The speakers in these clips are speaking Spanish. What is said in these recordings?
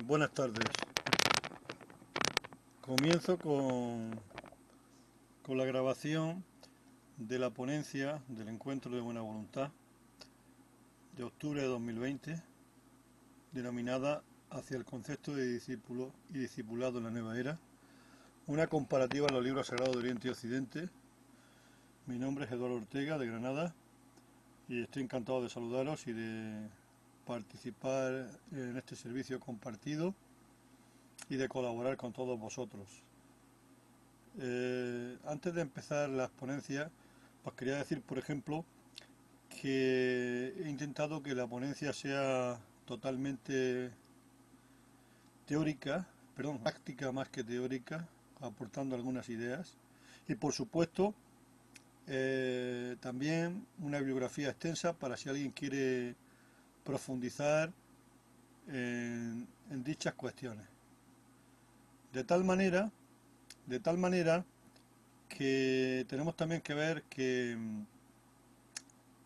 Buenas tardes. Comienzo con la grabación de la ponencia del Encuentro de Buena Voluntad de octubre de 2020, denominada Hacia el concepto de discípulo y discipulado en la nueva era, una comparativa a los libros sagrados de Oriente y Occidente. Mi nombre es Eduardo Ortega, de Granada, y estoy encantado de saludaros y de participar en este servicio compartido y de colaborar con todos vosotros. Antes de empezar las ponencias, pues quería decir, por ejemplo, que he intentado que la ponencia sea totalmente teórica, perdón, práctica más que teórica, aportando algunas ideas. Y por supuesto, también una bibliografía extensa para si alguien quiere profundizar en dichas cuestiones. De tal manera que tenemos también que ver que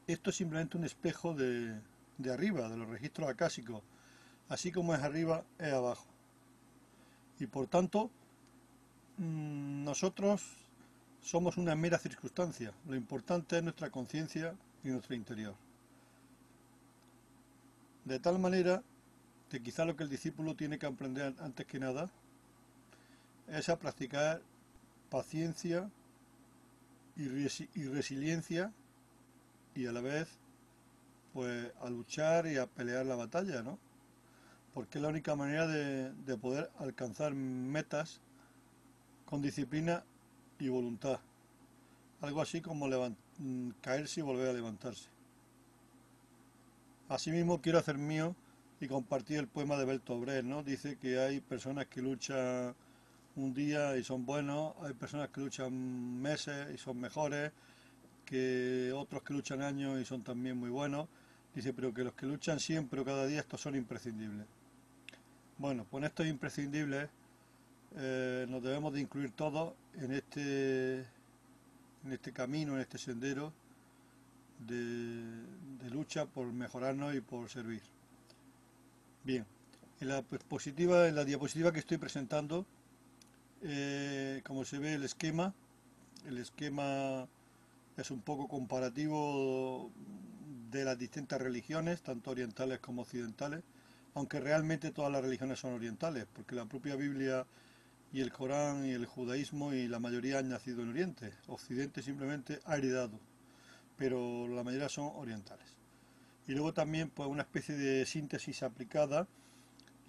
esto es simplemente un espejo de arriba, de los registros acásicos. Así como es arriba, es abajo. Y por tanto, nosotros somos una mera circunstancia. Lo importante es nuestra conciencia y nuestro interior. De tal manera que quizá lo que el discípulo tiene que aprender antes que nada es a practicar paciencia y resiliencia, y a la vez pues a luchar y a pelear la batalla, ¿no? Porque es la única manera de poder alcanzar metas con disciplina y voluntad. Algo así como caerse y volver a levantarse. Asimismo quiero hacer mío y compartir el poema de Bertolt Brecht, ¿no? Dice que hay personas que luchan un día y son buenos, hay personas que luchan meses y son mejores, que otros que luchan años y son también muy buenos. Dice, pero que los que luchan siempre o cada día, estos son imprescindibles. Bueno, pues estos imprescindibles nos debemos de incluir todos en este camino, en este sendero de lucha por mejorarnos y por servir. Bien, en la diapositiva que estoy presentando, como se ve el esquema es un poco comparativo de las distintas religiones, tanto orientales como occidentales, aunque realmente todas las religiones son orientales, porque la propia Biblia y el Corán y el judaísmo y la mayoría han nacido en Oriente. Occidente simplemente ha heredado, pero la mayoría son orientales. Y luego también pues una especie de síntesis aplicada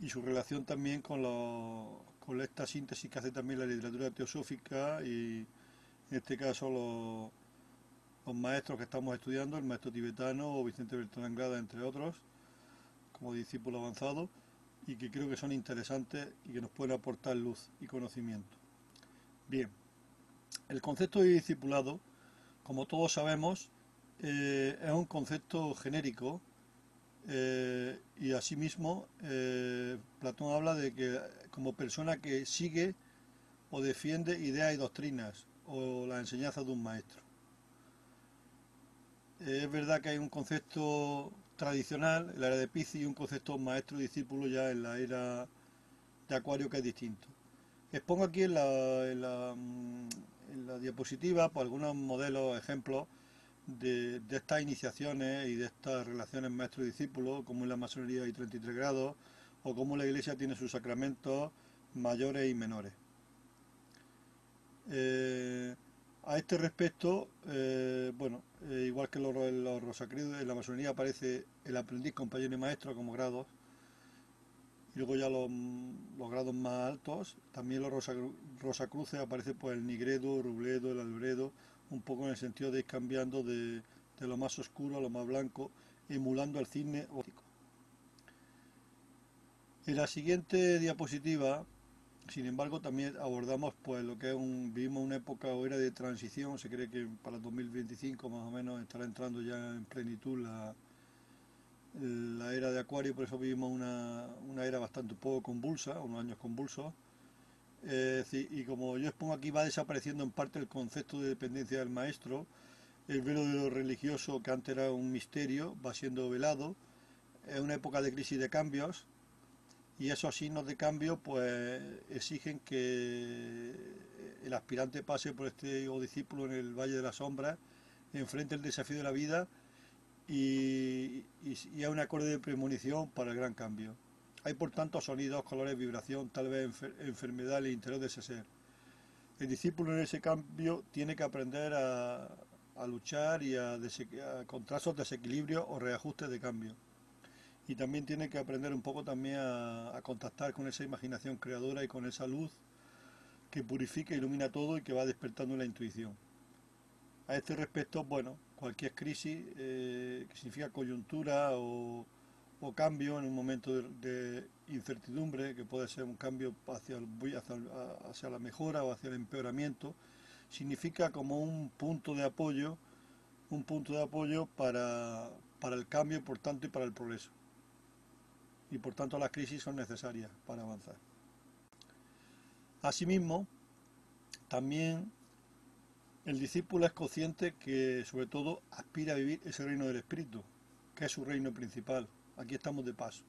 y su relación también con esta síntesis que hace también la literatura teosófica y en este caso los maestros que estamos estudiando, el maestro tibetano o Vicente Bertrand Anglada, entre otros, como discípulo avanzado, y que creo que son interesantes y que nos pueden aportar luz y conocimiento. Bien, el concepto de discipulado, como todos sabemos, es un concepto genérico y asimismo Platón habla de que como persona que sigue o defiende ideas y doctrinas o la enseñanza de un maestro. Es verdad que hay un concepto tradicional en la era de Piscis y un concepto maestro-discípulo ya en la era de Acuario, que es distinto. Expongo aquí en la diapositiva pues, algunos modelos, ejemplos de estas iniciaciones y de estas relaciones maestro-discípulo, como en la masonería hay 33 grados, o como la Iglesia tiene sus sacramentos mayores y menores. A este respecto, igual que los rosacruces, en la masonería aparece el aprendiz, compañero y maestro como grados, y luego ya los grados más altos, también los rosacruces aparece pues el nigredo, rubledo, el albredo, un poco en el sentido de ir cambiando de lo más oscuro a lo más blanco, emulando al cisne óptico. En la siguiente diapositiva, sin embargo, también abordamos pues lo que es vivimos una época o era de transición. Se cree que para el 2025 más o menos estará entrando ya en plenitud la era de Acuario, por eso vivimos una era bastante poco convulsa, unos años convulsos. Y como yo expongo aquí, va desapareciendo en parte el concepto de dependencia del maestro, el velo de lo religioso, que antes era un misterio, va siendo velado. Es una época de crisis de cambios, y esos signos de cambio pues exigen que el aspirante pase por este o discípulo en el Valle de las Sombras, enfrente el desafío de la vida y a un acorde de premonición para el gran cambio. Hay por tanto sonidos, colores, vibración, tal vez enfermedad en el interior de ese ser. El discípulo en ese cambio tiene que aprender a luchar y contra esos desequilibrios o reajustes de cambio. Y también tiene que aprender un poco también a contactar con esa imaginación creadora y con esa luz que purifica e ilumina todo y que va despertando la intuición. A este respecto, bueno, cualquier crisis que significa coyuntura o cambio en un momento de incertidumbre, que puede ser un cambio hacia la mejora o hacia el empeoramiento, significa como un punto de apoyo para el cambio, por tanto, y para el progreso. Y por tanto las crisis son necesarias para avanzar. Asimismo, también el discípulo es consciente que sobre todo aspira a vivir ese reino del Espíritu, que es su reino principal. Aquí estamos de paso.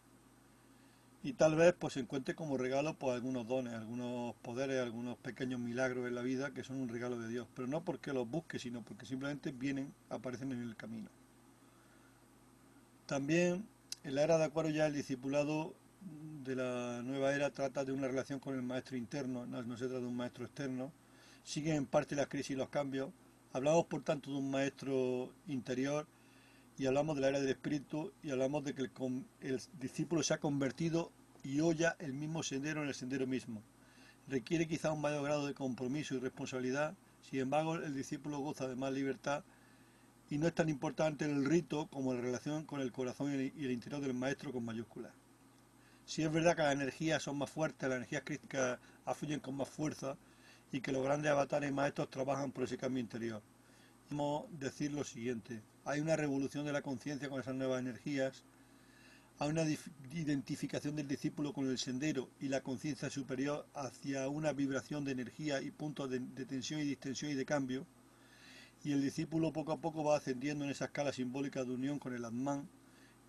Y tal vez pues se encuentre como regalo pues algunos dones, algunos poderes, algunos pequeños milagros en la vida que son un regalo de Dios, pero no porque los busque, sino porque simplemente aparecen en el camino. También en la era de Acuario ya el discipulado de la nueva era trata de una relación con el maestro interno, no se trata de un maestro externo. Siguen en parte las crisis y los cambios. Hablamos por tanto de un maestro interior y hablamos de la era del espíritu y hablamos de que el discípulo se ha convertido y hoya el mismo sendero en el sendero mismo. Requiere quizá un mayor grado de compromiso y responsabilidad, sin embargo el discípulo goza de más libertad y no es tan importante el rito como la relación con el corazón y el interior del maestro con mayúsculas. Si es verdad que las energías son más fuertes, las energías críticas afluyen con más fuerza y que los grandes avatares y maestros trabajan por ese cambio interior. Podemos decir lo siguiente: hay una revolución de la conciencia con esas nuevas energías, hay una identificación del discípulo con el sendero y la conciencia superior hacia una vibración de energía y puntos de tensión y distensión y de cambio, y el discípulo poco a poco va ascendiendo en esa escala simbólica de unión con el Atman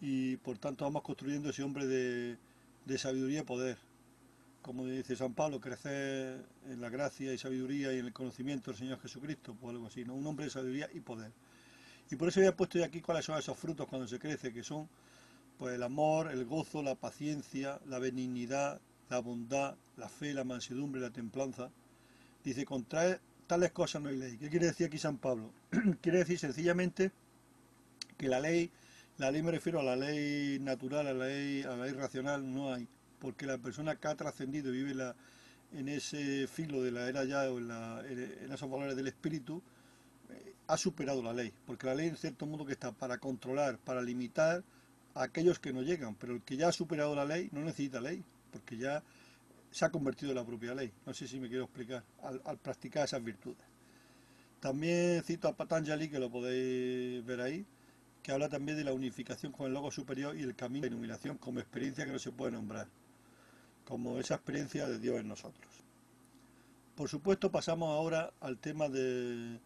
y por tanto vamos construyendo ese hombre de sabiduría y poder. Como dice San Pablo, crecer en la gracia y sabiduría y en el conocimiento del Señor Jesucristo, pues algo así, ¿no? Un hombre de sabiduría y poder. Y por eso había puesto yo aquí cuáles son esos frutos cuando se crece, que son pues el amor, el gozo, la paciencia, la benignidad, la bondad, la fe, la mansedumbre, la templanza. Dice, contra tales cosas no hay ley. ¿Qué quiere decir aquí San Pablo? Quiere decir sencillamente que la ley me refiero a la ley natural, a la ley racional, no hay, porque la persona que ha trascendido y vive en ese filo de la era ya o en esos valores del espíritu, ha superado la ley, porque la ley en cierto modo que está para controlar, para limitar a aquellos que no llegan, pero el que ya ha superado la ley no necesita ley, porque ya se ha convertido en la propia ley. No sé si me quiero explicar, al practicar esas virtudes. También cito a Patanjali, que lo podéis ver ahí, que habla también de la unificación con el logo superior y el camino de la iluminación como experiencia que no se puede nombrar, como esa experiencia de Dios en nosotros. Por supuesto, pasamos ahora al tema del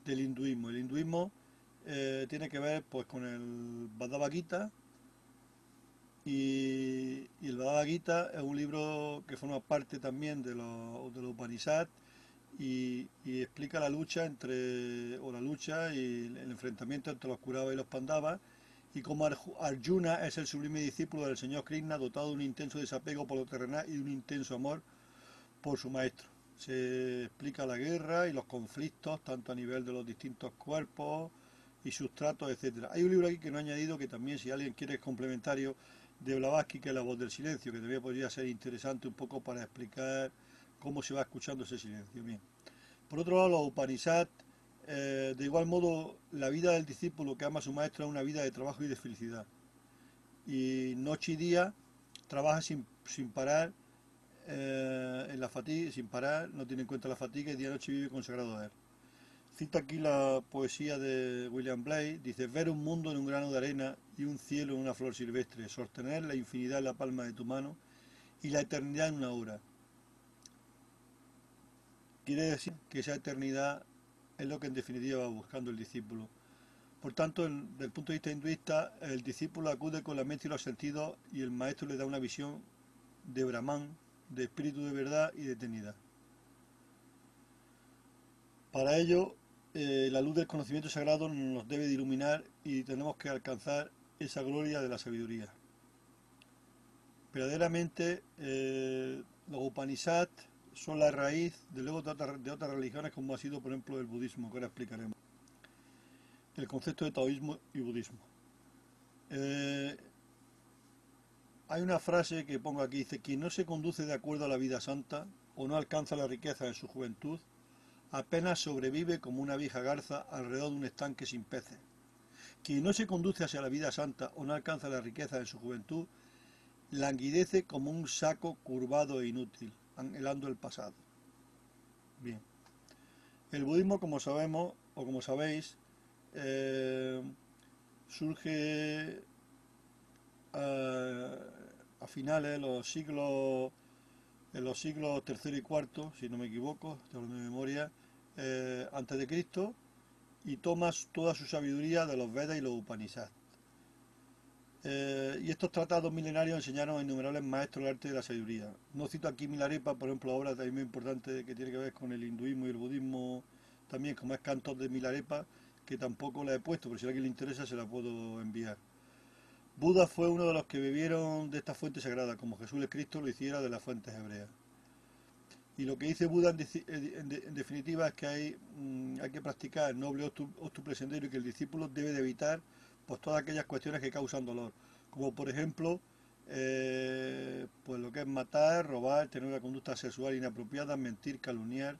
hinduismo. El hinduismo tiene que ver pues con el Bhagavad Gita, y el Bhagavad Gita es un libro que forma parte también de los Upanishads y explica la lucha y el enfrentamiento entre los Kauravas y los Pandavas, y como Arjuna es el sublime discípulo del señor Krishna, dotado de un intenso desapego por lo terrenal y de un intenso amor por su maestro. Se explica la guerra y los conflictos, tanto a nivel de los distintos cuerpos y sus tratos, etcétera. Hay un libro aquí que no he añadido, que también, si alguien quiere, es complementario, de Blavatsky, que es La voz del silencio, que también podría ser interesante un poco para explicar cómo se va escuchando ese silencio. Bien. Por otro lado, los Upanishads, de igual modo, la vida del discípulo que ama a su maestro es una vida de trabajo y de felicidad. Y noche y día trabaja sin parar, en la fatiga, sin parar, no tiene en cuenta la fatiga, y día y noche vive consagrado a él. Cita aquí la poesía de William Blake, dice: ver un mundo en un grano de arena y un cielo en una flor silvestre, sostener la infinidad en la palma de tu mano y la eternidad en una hora. Quiere decir que esa eternidad es lo que en definitiva va buscando el discípulo. Por tanto, desde el punto de vista hinduista, el discípulo acude con la mente y los sentidos y el maestro le da una visión de Brahman, de espíritu de verdad y de eternidad. Para ello, la luz del conocimiento sagrado nos debe de iluminar y tenemos que alcanzar esa gloria de la sabiduría. Verdaderamente, los Upanishads son la raíz de luego de otras religiones como ha sido por ejemplo el budismo, que ahora explicaremos. El concepto de taoísmo y budismo. Eh, Hay una frase que pongo aquí, dice, quien no se conduce de acuerdo a la vida santa o no alcanza la riqueza en su juventud, apenas sobrevive como una vieja garza alrededor de un estanque sin peces. Quien no se conduce hacia la vida santa o no alcanza la riqueza en su juventud, languidece como un saco curvado e inútil, anhelando el pasado. Bien. El budismo, como sabemos, o como sabéis, surge a finales en los siglos tercero y cuarto, si no me equivoco, estoy hablando de memoria, antes de Cristo, y toma toda su sabiduría de los Vedas y los Upanishads. Y estos tratados milenarios enseñaron a innumerables maestros el arte de la sabiduría. No cito aquí Milarepa, por ejemplo, obra también muy importante que tiene que ver con el hinduismo y el budismo, también como es Cantos de Milarepa, que tampoco la he puesto, pero si a alguien le interesa se la puedo enviar. Buda fue uno de los que bebieron de esta fuente sagrada, como Jesús el Cristo lo hiciera de las fuentes hebreas. Y lo que dice Buda en definitiva es que hay que practicar el noble óctuple sendero y que el discípulo debe de evitar pues todas aquellas cuestiones que causan dolor, como por ejemplo pues lo que es matar, robar, tener una conducta sexual inapropiada, mentir, calumniar,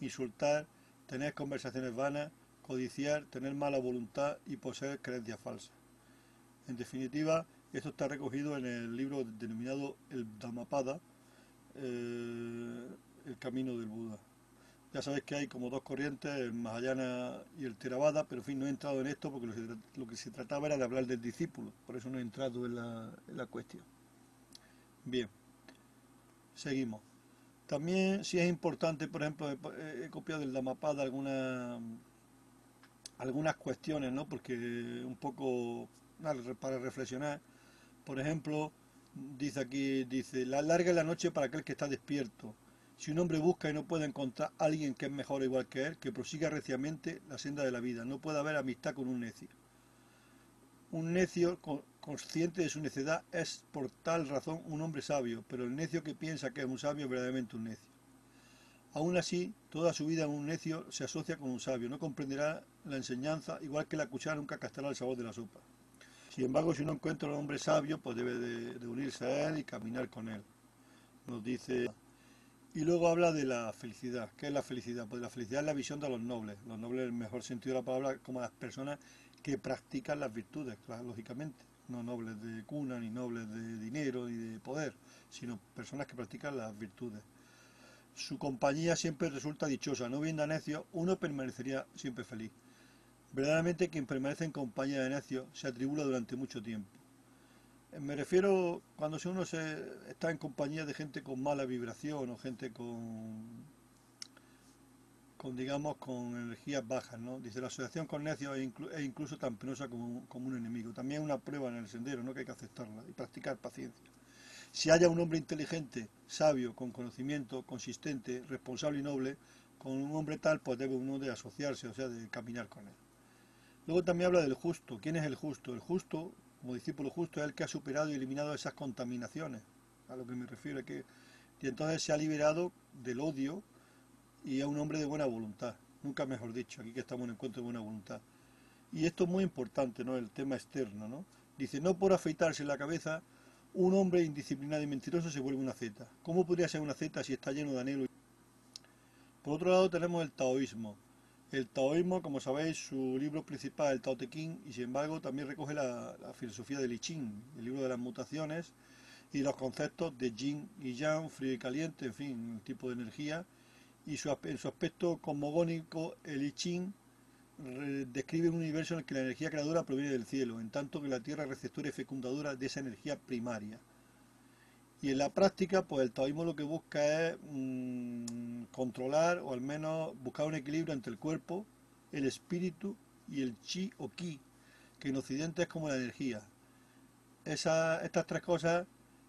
insultar, tener conversaciones vanas, codiciar, tener mala voluntad y poseer creencias falsas. En definitiva, esto está recogido en el libro denominado el Dhammapada, el camino del Buda. Ya sabéis que hay como dos corrientes, el Mahayana y el Theravada, pero en fin, no he entrado en esto porque lo que se trataba era de hablar del discípulo, por eso no he entrado en la cuestión. Bien, seguimos. También sí es importante, por ejemplo, he copiado del Dhammapada algunas cuestiones, ¿no? Porque un poco para reflexionar. Por ejemplo, dice aquí, dice, la larga es la noche para aquel que está despierto. Si un hombre busca y no puede encontrar a alguien que es mejor o igual que él, que prosiga reciamente la senda de la vida. No puede haber amistad con un necio. Un necio consciente de su necedad es por tal razón un hombre sabio, pero el necio que piensa que es un sabio es verdaderamente un necio. Aún así, toda su vida un necio se asocia con un sabio, no comprenderá la enseñanza, igual que la cuchara nunca captará el sabor de la sopa. Sin embargo, si uno encuentra a un hombre sabio, pues debe de unirse a él y caminar con él. Nos dice. Y luego habla de la felicidad. ¿Qué es la felicidad? Pues la felicidad es la visión de los nobles. Los nobles, en el mejor sentido de la palabra, como las personas que practican las virtudes, claro, lógicamente. No nobles de cuna, ni nobles de dinero, ni de poder, sino personas que practican las virtudes. Su compañía siempre resulta dichosa. No viendo a necios, uno permanecería siempre feliz. Verdaderamente quien permanece en compañía de necios se atribula durante mucho tiempo. Me refiero cuando uno está en compañía de gente con mala vibración o gente con digamos, con energías bajas, ¿no? Dice, la asociación con necios es incluso tan penosa como un enemigo. También es una prueba en el sendero, ¿no? Que hay que aceptarla y practicar paciencia. Si haya un hombre inteligente, sabio, con conocimiento, consistente, responsable y noble, con un hombre tal, pues debe uno de asociarse, o sea, de caminar con él. Luego también habla del justo. ¿Quién es el justo? El justo, como discípulo justo, es el que ha superado y eliminado esas contaminaciones. A lo que me refiero y entonces se ha liberado del odio y es un hombre de buena voluntad. Nunca mejor dicho, aquí que estamos en encuentro de buena voluntad. Y esto es muy importante, ¿no? El tema externo, ¿no? Dice, no por afeitarse la cabeza, un hombre indisciplinado y mentiroso se vuelve una zeta. ¿Cómo podría ser una zeta si está lleno de anhelo? Por otro lado tenemos el taoísmo. El taoísmo, como sabéis, su libro principal es el Tao Te Ching, y sin embargo también recoge la filosofía del I Ching, el libro de las mutaciones y los conceptos de yin y yang, frío y caliente, en fin, el tipo de energía. Y en su aspecto cosmogónico, el I Ching describe un universo en el que la energía creadora proviene del cielo, en tanto que la tierra es receptora y fecundadora de esa energía primaria. Y en la práctica, pues el taoísmo lo que busca es controlar o al menos buscar un equilibrio entre el cuerpo, el espíritu y el chi o ki, que en Occidente es como la energía. Estas tres cosas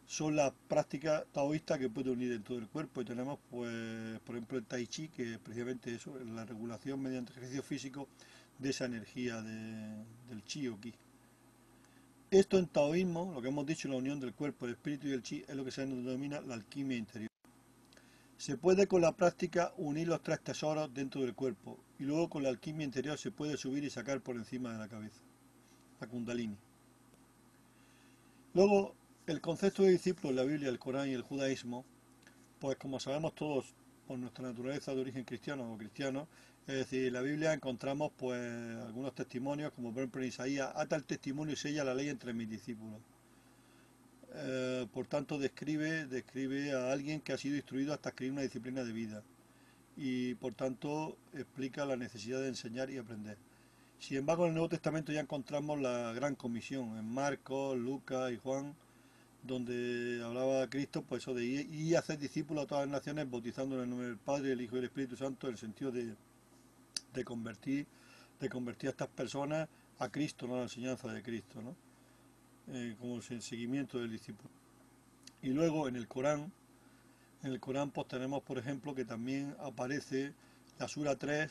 son las prácticas taoístas que puede unir en todo el cuerpo. Y tenemos, pues, por ejemplo, el Tai Chi, que es precisamente eso, la regulación mediante ejercicio físico de esa energía del chi o ki. Esto en taoísmo, lo que hemos dicho, la unión del cuerpo, el espíritu y el chi, es lo que se denomina la alquimia interior. Se puede con la práctica unir los tres tesoros dentro del cuerpo y luego con la alquimia interior se puede subir y sacar por encima de la cabeza, la kundalini. Luego, el concepto de discípulo en la Biblia, el Corán y el judaísmo, pues como sabemos todos por nuestra naturaleza de origen cristiano o cristiano, es decir, en la Biblia encontramos pues algunos testimonios, como por ejemplo en Isaías, ata el testimonio y sella la ley entre mis discípulos. Por tanto, describe a alguien que ha sido instruido hasta escribir una disciplina de vida y por tanto explica la necesidad de enseñar y aprender. Sin embargo, en el Nuevo Testamento ya encontramos la gran comisión en Marcos, Lucas y Juan, donde hablaba Cristo pues eso de ir y hacer discípulos a todas las naciones, bautizándolos en el nombre del Padre, del Hijo y del Espíritu Santo, en el sentido de convertir, de convertir a estas personas a Cristo, ¿no? A la enseñanza de Cristo, ¿no? Como el seguimiento del discípulo. Y luego en el Corán pues tenemos por ejemplo que también aparece la Sura 3,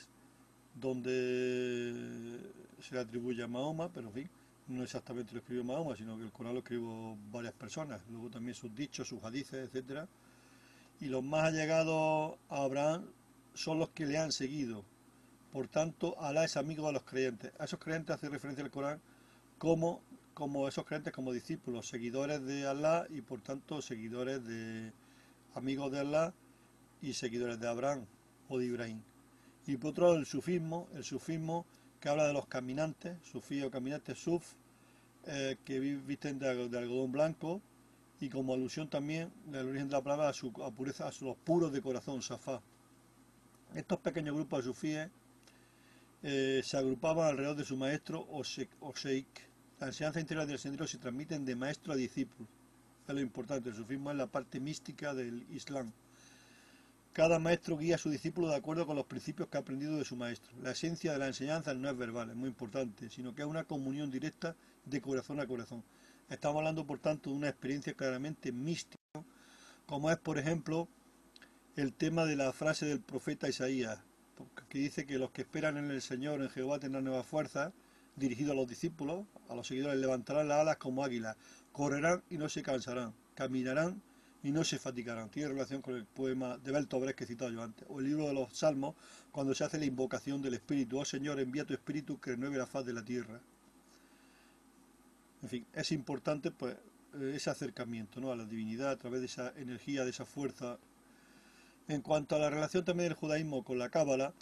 donde se le atribuye a Mahoma, pero en fin, no exactamente lo escribió Mahoma, sino que el Corán lo escribió varias personas, luego también sus dichos, sus hadices, etcétera. Y los más allegados a Abraham son los que le han seguido. Por tanto, Alá es amigo de los creyentes. A esos creyentes hace referencia el Corán como, como esos creyentes como discípulos, seguidores de Alá y por tanto seguidores de amigos de Alá y seguidores de Abraham o de Ibrahim. Y por otro lado el sufismo que habla de los caminantes, sufí o caminantes suf, que visten de algodón blanco y como alusión también del origen de la palabra a pureza, a los puros de corazón, safá. Estos pequeños grupos de sufíes se agrupaban alrededor de su maestro o sheikh. La enseñanza interior del sendero se transmiten de maestro a discípulo. Es lo importante, el sufismo es la parte mística del Islam. Cada maestro guía a su discípulo de acuerdo con los principios que ha aprendido de su maestro. La esencia de la enseñanza no es verbal, es muy importante, sino que es una comunión directa de corazón a corazón. Estamos hablando, por tanto, de una experiencia claramente mística, como es, por ejemplo, el tema de la frase del profeta Isaías, que dice que los que esperan en el Señor, en Jehová, tendrán nuevas fuerzas, dirigido a los discípulos, a los seguidores, levantarán las alas como águilas, correrán y no se cansarán, caminarán y no se fatigarán. Tiene relación con el poema de Bertolt Brecht que he citado yo antes, o el libro de los Salmos, cuando se hace la invocación del Espíritu. Oh Señor, envía tu Espíritu que renueve la faz de la tierra. En fin, es importante pues ese acercamiento, ¿no?, a la divinidad a través de esa energía, de esa fuerza. En cuanto a la relación también del judaísmo con la cábala,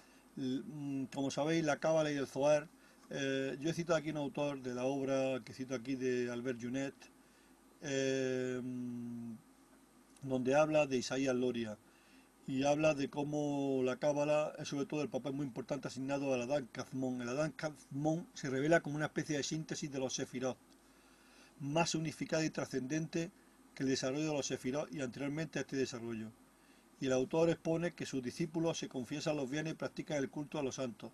como sabéis, la cábala y el Zohar, yo he citado aquí un autor de la obra que cito aquí de Albert Junet, eh, donde habla de Isaías Loria y habla de cómo la cábala es sobre todo el papel muy importante asignado al Adán Kazmón. El Adán Kazmón se revela como una especie de síntesis de los sefirot, más unificada y trascendente que el desarrollo de los sefirot y anteriormente a este desarrollo. Y el autor expone que sus discípulos se confiesan los bienes y practican el culto a los santos.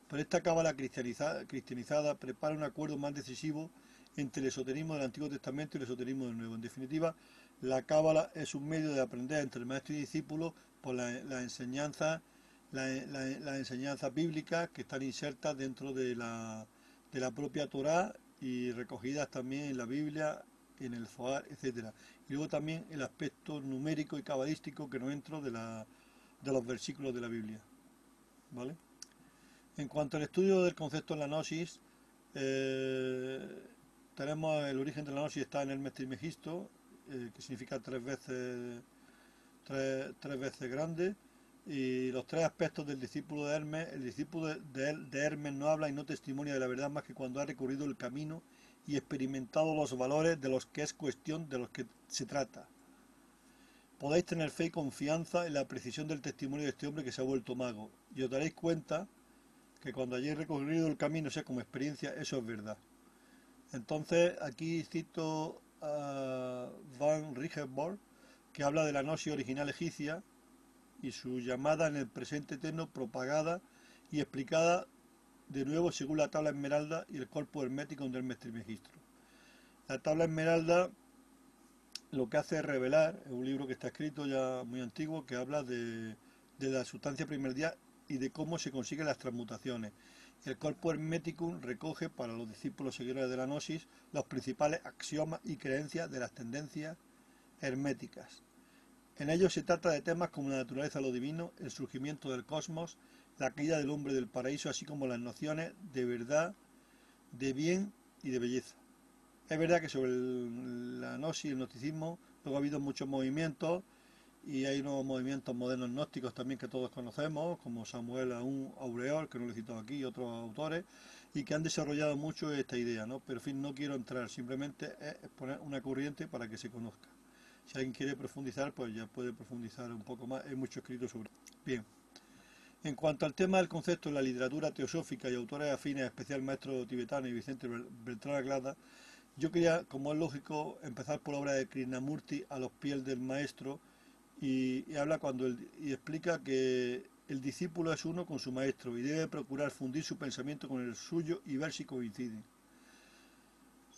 Pero esta cábala cristianizada prepara un acuerdo más decisivo entre el esoterismo del Antiguo Testamento y el esoterismo del Nuevo. En definitiva, la cábala es un medio de aprender entre el maestro y discípulo por la enseñanza, la enseñanza bíblica que están insertas dentro de la propia Torá y recogidas también en la Biblia, en el Zohar, etcétera. Y luego también el aspecto numérico y cabalístico que no entro de los versículos de la Biblia. ¿Vale? En cuanto al estudio del concepto de la gnosis, tenemos el origen de la gnosis está en Hermes Trismegisto, que significa tres veces grande, y los tres aspectos del discípulo de Hermes. El discípulo de Hermes no habla y no testimonia de la verdad más que cuando ha recorrido el camino y experimentado los valores de los que es cuestión, de los que se trata. Podéis tener fe y confianza en la precisión del testimonio de este hombre que se ha vuelto mago, y os daréis cuenta que cuando hayáis recorrido el camino, sea como experiencia, eso es verdad. Entonces, aquí cito a Van Rijsborg, que habla de la gnosis original egipcia y su llamada en el presente eterno, propagada y explicada de nuevo según la tabla esmeralda y el cuerpo hermético del Hermes Trismegisto. La tabla esmeralda lo que hace es revelar, es un libro que está escrito ya muy antiguo, que habla de la sustancia primordial y de cómo se consiguen las transmutaciones. El Corpus Hermeticum recoge para los discípulos seguidores de la Gnosis los principales axiomas y creencias de las tendencias herméticas. En ellos se trata de temas como la naturaleza de lo divino, el surgimiento del cosmos, la caída del hombre del paraíso, así como las nociones de verdad, de bien y de belleza. Es verdad que sobre la gnosis y el gnosticismo luego ha habido muchos movimientos y hay unos movimientos modernos gnósticos también que todos conocemos, como Samuel Aureol, que no lo he citado aquí, y otros autores, y que han desarrollado mucho esta idea, ¿no? Pero en fin, no quiero entrar, simplemente es poner una corriente para que se conozca. Si alguien quiere profundizar, pues ya puede profundizar un poco más, hay mucho escrito sobre eso. Bien. En cuanto al tema del concepto en la literatura teosófica y autores afines, especial maestro tibetano y Vicente Beltrán Aglada, yo quería, como es lógico, empezar por la obra de Krishnamurti, A los pies del maestro, y habla y explica que el discípulo es uno con su maestro y debe procurar fundir su pensamiento con el suyo y ver si coinciden.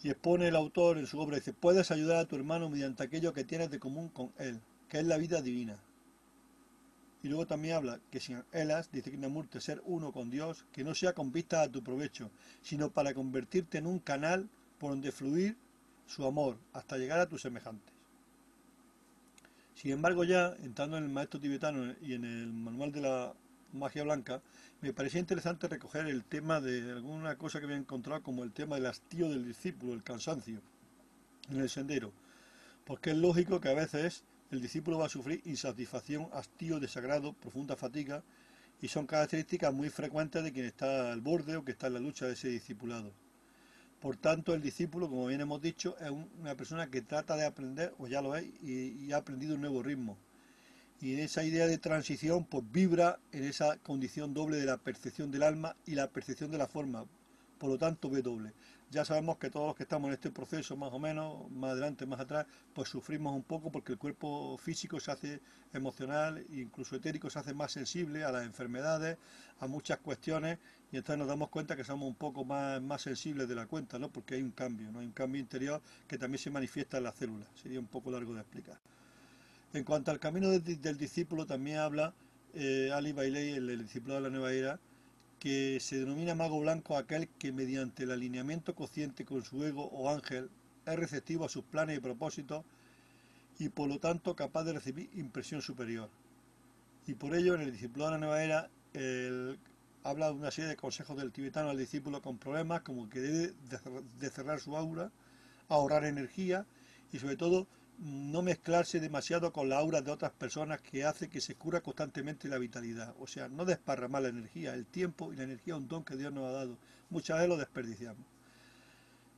Y expone el autor en su obra, dice, puedes ayudar a tu hermano mediante aquello que tienes de común con él, que es la vida divina. Y luego también habla que sin Elas, dice Krishnamurti, ser uno con Dios, que no sea con vista a tu provecho, sino para convertirte en un canal por donde fluir su amor hasta llegar a tus semejantes. Sin embargo, ya entrando en el maestro tibetano y en el manual de la magia blanca, me parecía interesante recoger el tema de alguna cosa que había encontrado como el tema del hastío del discípulo, el cansancio en el sendero, porque es lógico que a veces el discípulo va a sufrir insatisfacción, hastío, desagrado, profunda fatiga, y son características muy frecuentes de quien está al borde o que está en la lucha de ese discipulado. Por tanto, el discípulo, como bien hemos dicho, es una persona que trata de aprender, o ya lo es, y ha aprendido un nuevo ritmo. Y en esa idea de transición, pues vibra en esa condición doble de la percepción del alma y la percepción de la forma. Por lo tanto, ve doble. Ya sabemos que todos los que estamos en este proceso, más o menos, más adelante, más atrás, pues sufrimos un poco porque el cuerpo físico se hace emocional e incluso etérico se hace más sensible a las enfermedades, a muchas cuestiones, y entonces nos damos cuenta que somos un poco más sensibles de la cuenta, ¿no? Porque hay un cambio, ¿no? Hay un cambio interior que también se manifiesta en las células. Sería un poco largo de explicar. En cuanto al camino del discípulo, también habla Ali Bailey, el discípulo de la nueva era, que se denomina mago blanco aquel que mediante el alineamiento consciente con su ego o ángel es receptivo a sus planes y propósitos y por lo tanto capaz de recibir impresión superior. Y por ello en el discípulo de la nueva era habla de una serie de consejos del tibetano al discípulo con problemas como que debe de cerrar su aura, ahorrar energía y sobre todo no mezclarse demasiado con la aura de otras personas que hace que se cura constantemente la vitalidad. O sea, no desparramar la energía, el tiempo y la energía es un don que Dios nos ha dado. Muchas veces lo desperdiciamos.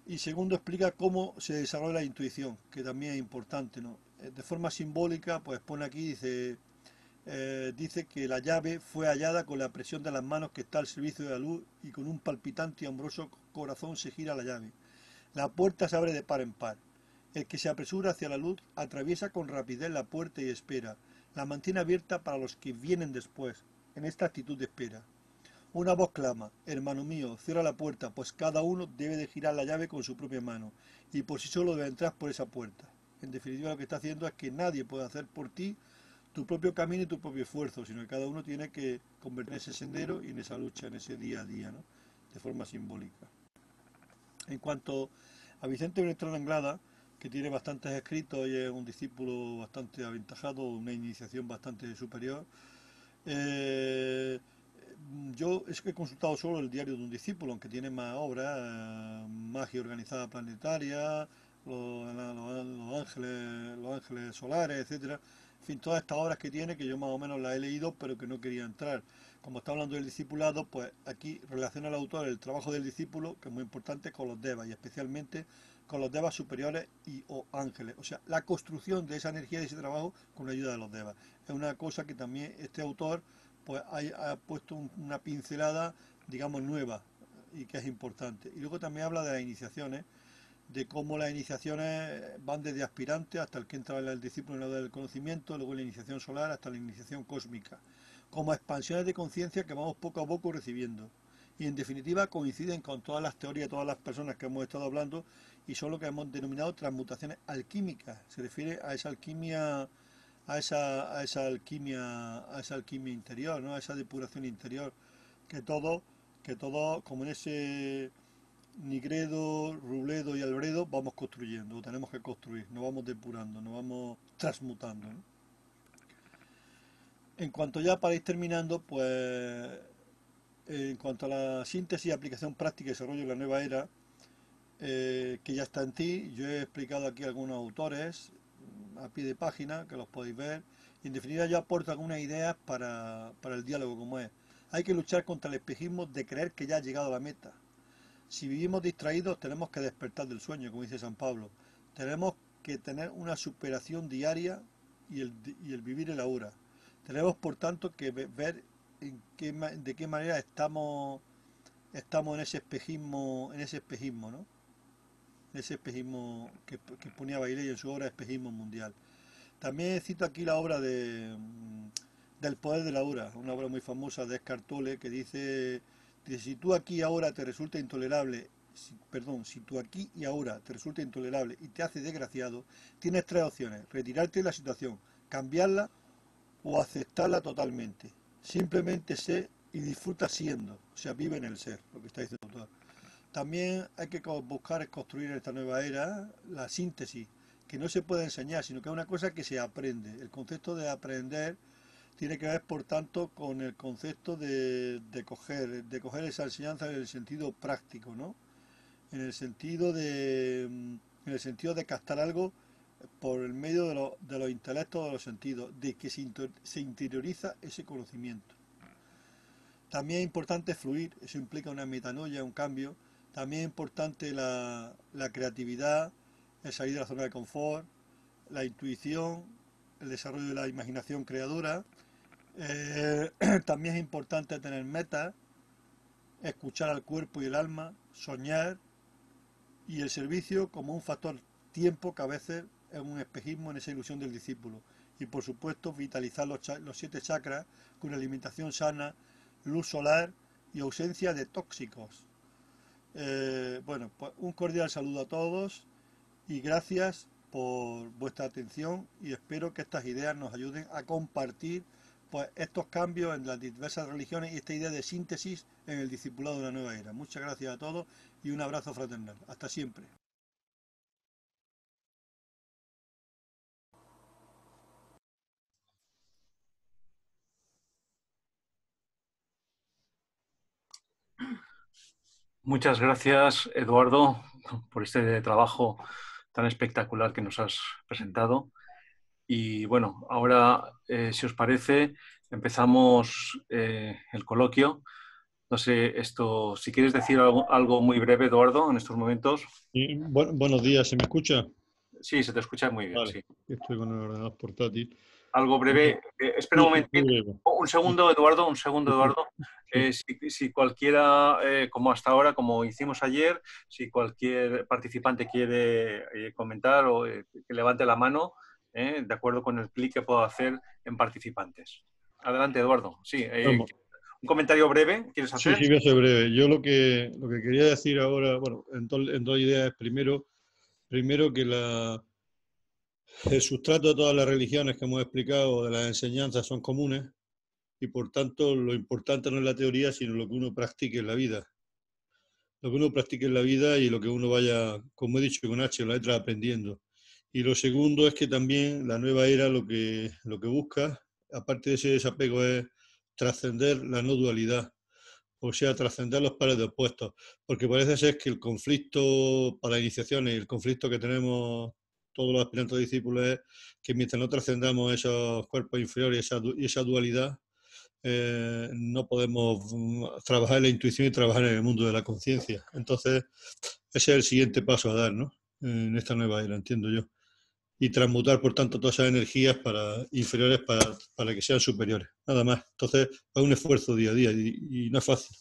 Y segundo, explica cómo se desarrolla la intuición, que también es importante, ¿no? De forma simbólica, pues pone aquí, dice que la llave fue hallada con la presión de las manos que está al servicio de la luz y con un palpitante y asombroso corazón se gira la llave. La puerta se abre de par en par. El que se apresura hacia la luz atraviesa con rapidez la puerta y espera. La mantiene abierta para los que vienen después, en esta actitud de espera. Una voz clama, hermano mío, cierra la puerta, pues cada uno debe de girar la llave con su propia mano, y por sí solo debe entrar por esa puerta. En definitiva, lo que está haciendo es que nadie puede hacer por ti tu propio camino y tu propio esfuerzo, sino que cada uno tiene que convertir en ese sendero y en esa lucha, en ese día a día, ¿no? De forma simbólica. En cuanto a Vicente Beltrán Anglada, que tiene bastantes escritos y es un discípulo bastante aventajado, una iniciación bastante superior, eh, yo es que he consultado solo el diario de un discípulo, aunque tiene más obras, Magia Organizada Planetaria, los ángeles solares, etcétera. En fin, todas estas obras que tiene, que yo más o menos las he leído, pero que no quería entrar. Como está hablando del discipulado, pues aquí relaciona el autor el trabajo del discípulo, que es muy importante, con los devas, y especialmente con los devas superiores y o ángeles. O sea, la construcción de esa energía, de ese trabajo, con la ayuda de los devas. Es una cosa que también este autor pues ha puesto una pincelada, digamos, nueva y que es importante. Y luego también habla de las iniciaciones, de cómo las iniciaciones van desde aspirante hasta el que entra en el discípulo en la del conocimiento, luego la iniciación solar hasta la iniciación cósmica, como expansiones de conciencia que vamos poco a poco recibiendo. y en definitiva coinciden con todas las teorías de todas las personas que hemos estado hablando y son lo que hemos denominado transmutaciones alquímicas. Se refiere a esa alquimia, a esa alquimia interior, ¿no? A esa depuración interior que todo, como en ese Nigredo, Rubledo y Albedo vamos construyendo, tenemos que construir, nos vamos depurando, nos vamos transmutando, ¿no? En cuanto ya para ir terminando, pues en cuanto a la síntesis y aplicación práctica y desarrollo de la nueva era, que ya está en ti, yo he explicado aquí algunos autores a pie de página, que los podéis ver, y en definitiva yo aporto algunas ideas para el diálogo como es. Hay que luchar contra el espejismo de creer que ya ha llegado a la meta. Si vivimos distraídos tenemos que despertar del sueño, como dice San Pablo. Tenemos que tener una superación diaria y el vivir el ahora. Tenemos por tanto que ver de qué manera estamos en ese espejismo, ¿no? En ese espejismo que ponía Bailey en su obra Espejismo Mundial. También cito aquí la obra del poder de la hora, una obra muy famosa de Eckhart Tolle que dice, si tú aquí y ahora te resulta intolerable, si tú aquí y ahora te resulta intolerable y te hace desgraciado, tienes tres opciones: retirarte de la situación, cambiarla o aceptarla totalmente. Simplemente sé y disfruta siendo, o sea, vive en el ser, lo que está diciendo el autor. También hay que buscar construir en esta nueva era la síntesis, que no se puede enseñar, sino que es una cosa que se aprende. El concepto de aprender tiene que ver, por tanto, con el concepto de coger esa enseñanza en el sentido práctico, ¿no? En el sentido en el sentido de captar algo por el medio de los intelectos, de los sentidos, de que se interioriza ese conocimiento. También es importante fluir, eso implica una metanoia, un cambio. También es importante la creatividad, el salir de la zona de confort, la intuición, el desarrollo de la imaginación creadora. También es importante tener metas, escuchar al cuerpo y el alma, soñar, y el servicio como un factor tiempo que a veces es un espejismo en esa ilusión del discípulo. Y por supuesto vitalizar los 7 chakras con una alimentación sana, luz solar y ausencia de tóxicos. Bueno, pues un cordial saludo a todos y gracias por vuestra atención, y espero que estas ideas nos ayuden a compartir pues estos cambios en las diversas religiones y esta idea de síntesis en el discipulado de la nueva era. Muchas gracias a todos y un abrazo fraternal. Hasta siempre. Muchas gracias, Eduardo, por este trabajo tan espectacular que nos has presentado. Y bueno, ahora, si os parece, empezamos el coloquio. No sé, si quieres decir algo muy breve, Eduardo, en estos momentos. Buenos días, ¿se me escucha? Sí, se te escucha muy bien, Vale, sí. estoy con el ordenador portátil. Algo breve. Espera un Sí, momentito. muy breve. Un segundo, Eduardo, un segundo, Eduardo. Sí. Si cualquiera, como hasta ahora, como hicimos ayer, si cualquier participante quiere comentar o que levante la mano, de acuerdo con el clic que puedo hacer en participantes. Adelante, Eduardo. Sí, Vamos. un comentario breve, ¿quieres Sí, hacer? sí, voy a ser breve. Yo lo que quería decir ahora, bueno, en dos ideas. Primero que el sustrato de todas las religiones que hemos explicado, de las enseñanzas, son comunes, y por tanto lo importante no es la teoría, sino lo que uno practique en la vida. Lo que uno practique en la vida y lo que uno vaya, como he dicho con H, la letra aprendiendo. Y lo segundo es que también la nueva era lo que busca, aparte de ese desapego, es trascender la no dualidad, o sea, trascender los pares de opuestos, porque parece ser que el conflicto para iniciaciones y el conflicto que tenemos todos los aspirantes discípulos es que mientras no trascendamos esos cuerpos inferiores y esa dualidad, no podemos trabajar en la intuición y trabajar en el mundo de la conciencia. Entonces, ese es el siguiente paso a dar, ¿no? En esta nueva era, entiendo yo. Y transmutar, por tanto, todas esas energías inferiores para que sean superiores. Nada más. Entonces, es un esfuerzo día a día y no es fácil.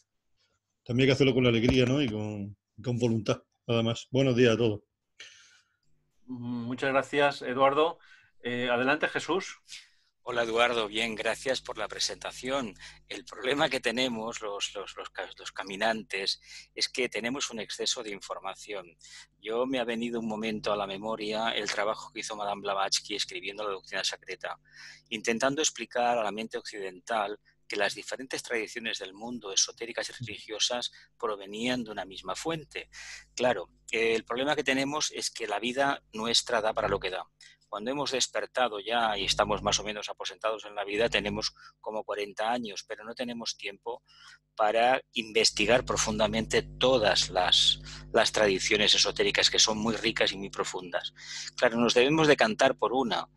También hay que hacerlo con alegría, ¿no? Y con voluntad. Nada más. Buenos días a todos. Muchas gracias, Eduardo. Adelante, Jesús. Hola Eduardo, bien, gracias por la presentación. El problema que tenemos los caminantes es que tenemos un exceso de información. Yo me ha venido un momento a la memoria el trabajo que hizo Madame Blavatsky escribiendo la doctrina secreta, intentando explicar a la mente occidental que las diferentes tradiciones del mundo, esotéricas y religiosas, provenían de una misma fuente. Claro, el problema que tenemos es que la vida nuestra da para lo que da. Cuando hemos despertado ya y estamos más o menos aposentados en la vida, tenemos como 40 años, pero no tenemos tiempo para investigar profundamente todas las tradiciones esotéricas, que son muy ricas y muy profundas. Claro, nos debemos decantar por una,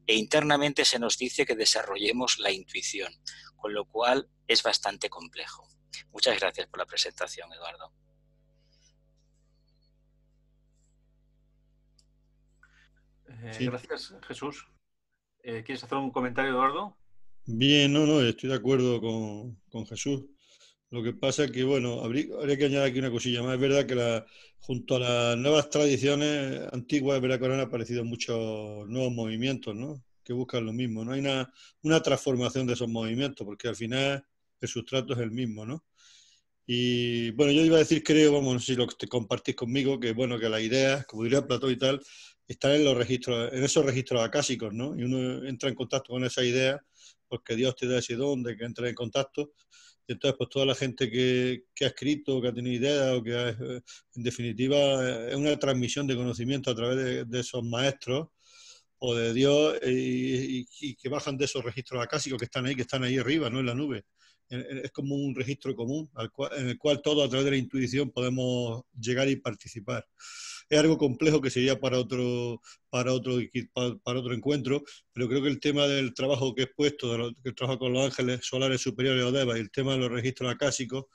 e internamente se nos dice que desarrollemos la intuición, con lo cual es bastante complejo. Muchas gracias por la presentación, Eduardo. Sí. Gracias, Jesús. ¿Quieres hacer un comentario, Eduardo? Bien, no, estoy de acuerdo con Jesús. Lo que pasa es que, bueno, habría que añadir aquí una cosilla más. Es verdad que junto a las nuevas tradiciones antiguas, es verdad que ahora han aparecido muchos nuevos movimientos, ¿no? Que buscan lo mismo. No hay una transformación de esos movimientos, porque al final el sustrato es el mismo, ¿no? Y bueno, yo iba a decir, creo, vamos, no sé si lo te compartís conmigo, que bueno, que las ideas, como diría Platón y tal, están en los registros, en esos registros acásicos, ¿no? Y uno entra en contacto con esa idea, porque Dios te da ese don de que entres en contacto. Y entonces, pues toda la gente que ha escrito, que ha tenido ideas, o que en definitiva, es una transmisión de conocimiento a través de esos maestros o de Dios, y que bajan de esos registros acásicos que están ahí arriba, ¿no? En la nube. Es como un registro común en el cual todos a través de la intuición podemos llegar y participar. Es algo complejo que sería para otro encuentro, pero creo que el tema del trabajo que he puesto, el trabajo con los ángeles solares superiores o devas, y el tema de los registros acásicos,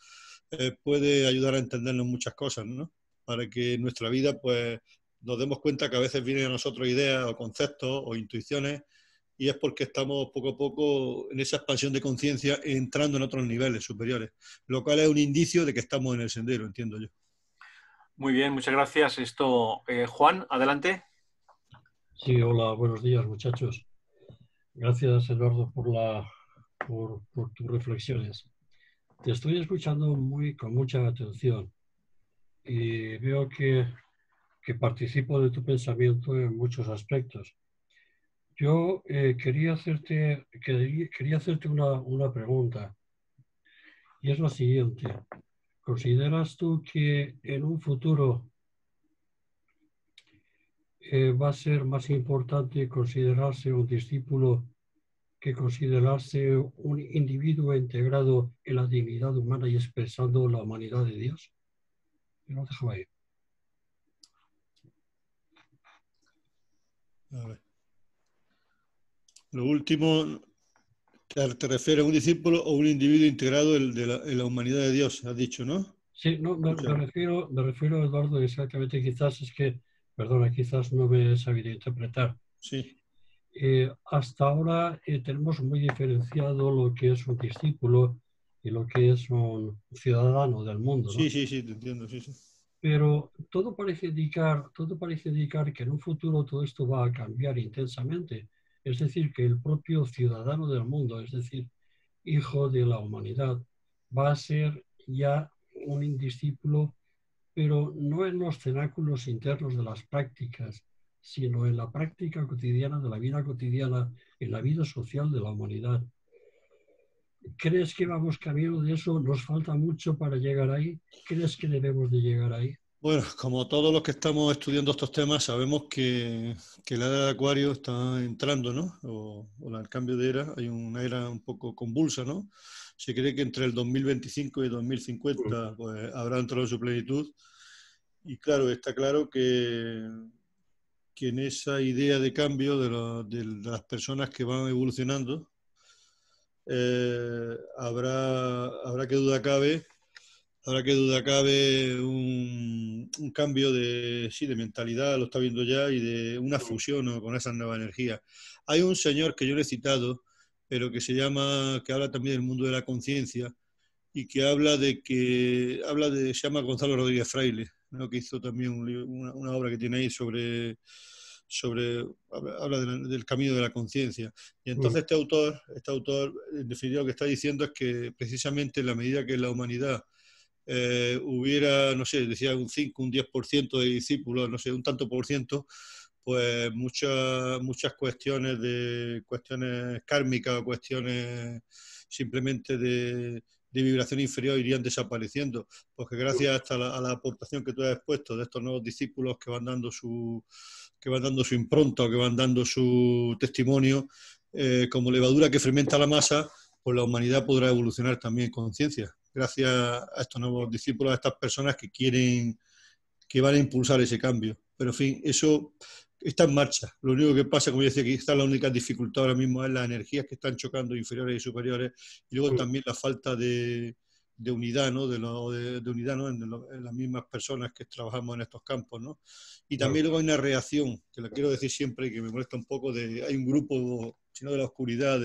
puede ayudar a entendernos muchas cosas, ¿no? Para que en nuestra vida, pues, nos demos cuenta que a veces vienen a nosotros ideas o conceptos o intuiciones, y es porque estamos poco a poco en esa expansión de conciencia entrando en otros niveles superiores, lo cual es un indicio de que estamos en el sendero, entiendo yo. Muy bien, muchas gracias. Juan, adelante. Sí, hola, buenos días, muchachos. Gracias, Eduardo, por tus reflexiones. Te estoy escuchando con mucha atención y veo que participo de tu pensamiento en muchos aspectos. Yo quería hacerte una pregunta, y es la siguiente. ¿Consideras tú que en un futuro va a ser más importante considerarse un discípulo que considerarse un individuo integrado en la dignidad humana y expresando la humanidad de Dios? Y lo dejo ahí. A ver. Lo último, ¿te refieres a un discípulo o un individuo integrado en la humanidad de Dios? Has dicho, ¿no? Sí, no, me refiero, Eduardo, exactamente, perdona, quizás no me he sabido interpretar. Sí. Hasta ahora tenemos muy diferenciado lo que es un discípulo y lo que es un ciudadano del mundo, ¿no? Sí, te entiendo, sí. Pero todo parece indicar que en un futuro todo esto va a cambiar intensamente. Es decir, que el propio ciudadano del mundo, es decir, hijo de la humanidad, va a ser ya un discípulo, pero no en los cenáculos internos de las prácticas, sino en la práctica cotidiana de la vida cotidiana, en la vida social de la humanidad. ¿Crees que vamos camino de eso? ¿Nos falta mucho para llegar ahí? ¿Crees que debemos de llegar ahí? Bueno, como todos los que estamos estudiando estos temas, sabemos que la era de Acuario está entrando, ¿no? O el cambio de era, hay una era un poco convulsa, ¿no? Se cree que entre el 2025 y 2050 pues, habrá entrado en su plenitud. Y claro, está claro que en esa idea de cambio de las personas que van evolucionando, habrá que duda cabe. Ahora que duda cabe un cambio de mentalidad, lo está viendo ya, y de una fusión, ¿no?, con esas nuevas energías. Hay un señor que yo le he citado, pero que que habla también del mundo de la conciencia, y que se llama Gonzalo Rodríguez Fraile, ¿no?, que hizo también una obra que tiene ahí habla del camino de la conciencia. Y entonces este autor, en definitiva, lo que está diciendo es que precisamente en la medida que la humanidad hubiera, no sé, decía un 5, un 10% de discípulos, no sé, un tanto por ciento, pues muchas cuestiones kármicas o cuestiones simplemente de vibración inferior irían desapareciendo, porque gracias a la aportación que tú has expuesto de estos nuevos discípulos que van dando su impronta o que van dando su testimonio, como levadura que fermenta la masa, pues la humanidad podrá evolucionar también en conciencia, gracias a estos nuevos discípulos, a estas personas que van a impulsar ese cambio. Pero en fin, eso está en marcha. Lo único que pasa, como yo decía, que está la única dificultad ahora mismo es las energías que están chocando inferiores y superiores, y luego también la falta de unidad, ¿no? de unidad, ¿no? en las mismas personas que trabajamos en estos campos, ¿no? Y también luego hay una reacción, que la quiero decir siempre y que me molesta un poco, hay un grupo, sino de la oscuridad,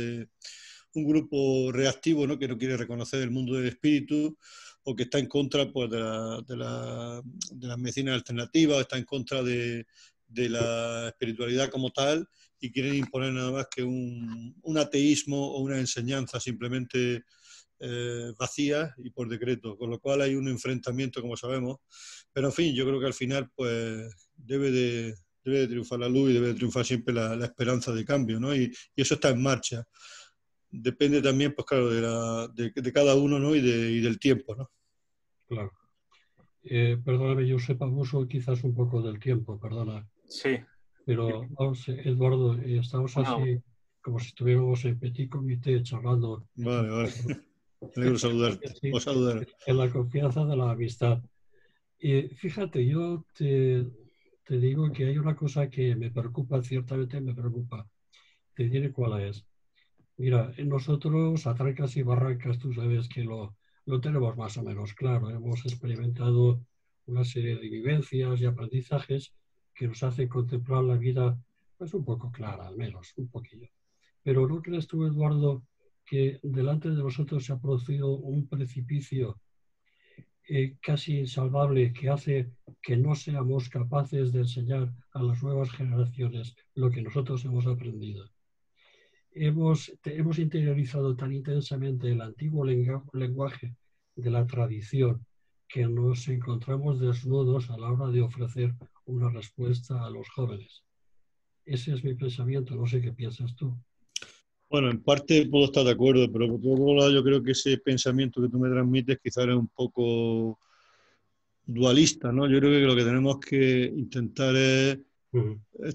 un grupo reactivo, ¿no? Que no quiere reconocer el mundo del espíritu, o que está en contra, pues, de las medicinas alternativas, está en contra de la espiritualidad como tal, y quieren imponer nada más que un ateísmo o una enseñanza simplemente vacía y por decreto, con lo cual hay un enfrentamiento, como sabemos, pero en fin, yo creo que al final pues debe de triunfar la luz y debe de triunfar siempre la esperanza de cambio, ¿no? Y eso está en marcha. Depende también, pues claro, de cada uno, ¿no? y del tiempo, ¿no? Claro. Perdóname, yo sepa mucho quizás un poco del tiempo, perdona. Sí. Pero vamos, Eduardo, estamos así como si estuviéramos en petit comité charlando. Vale. Me alegro saludarte. Sí, O saludar. en la confianza de la amistad. Fíjate, yo te digo que hay una cosa que me preocupa, ciertamente me preocupa. Te diré cuál es. Mira, nosotros a trancas y barrancas, tú sabes que lo tenemos más o menos claro. Hemos experimentado una serie de vivencias y aprendizajes que nos hacen contemplar la vida pues un poco clara, al menos, un poquillo. Pero ¿no crees tú, Eduardo, que delante de nosotros se ha producido un precipicio casi insalvable que hace que no seamos capaces de enseñar a las nuevas generaciones lo que nosotros hemos aprendido? Hemos interiorizado tan intensamente el antiguo lenguaje de la tradición que nos encontramos desnudos a la hora de ofrecer una respuesta a los jóvenes. Ese es mi pensamiento, no sé qué piensas tú. Bueno, en parte puedo estar de acuerdo, pero por otro lado yo creo que ese pensamiento que tú me transmites quizás es un poco dualista, ¿no? Yo creo que lo que tenemos que intentar es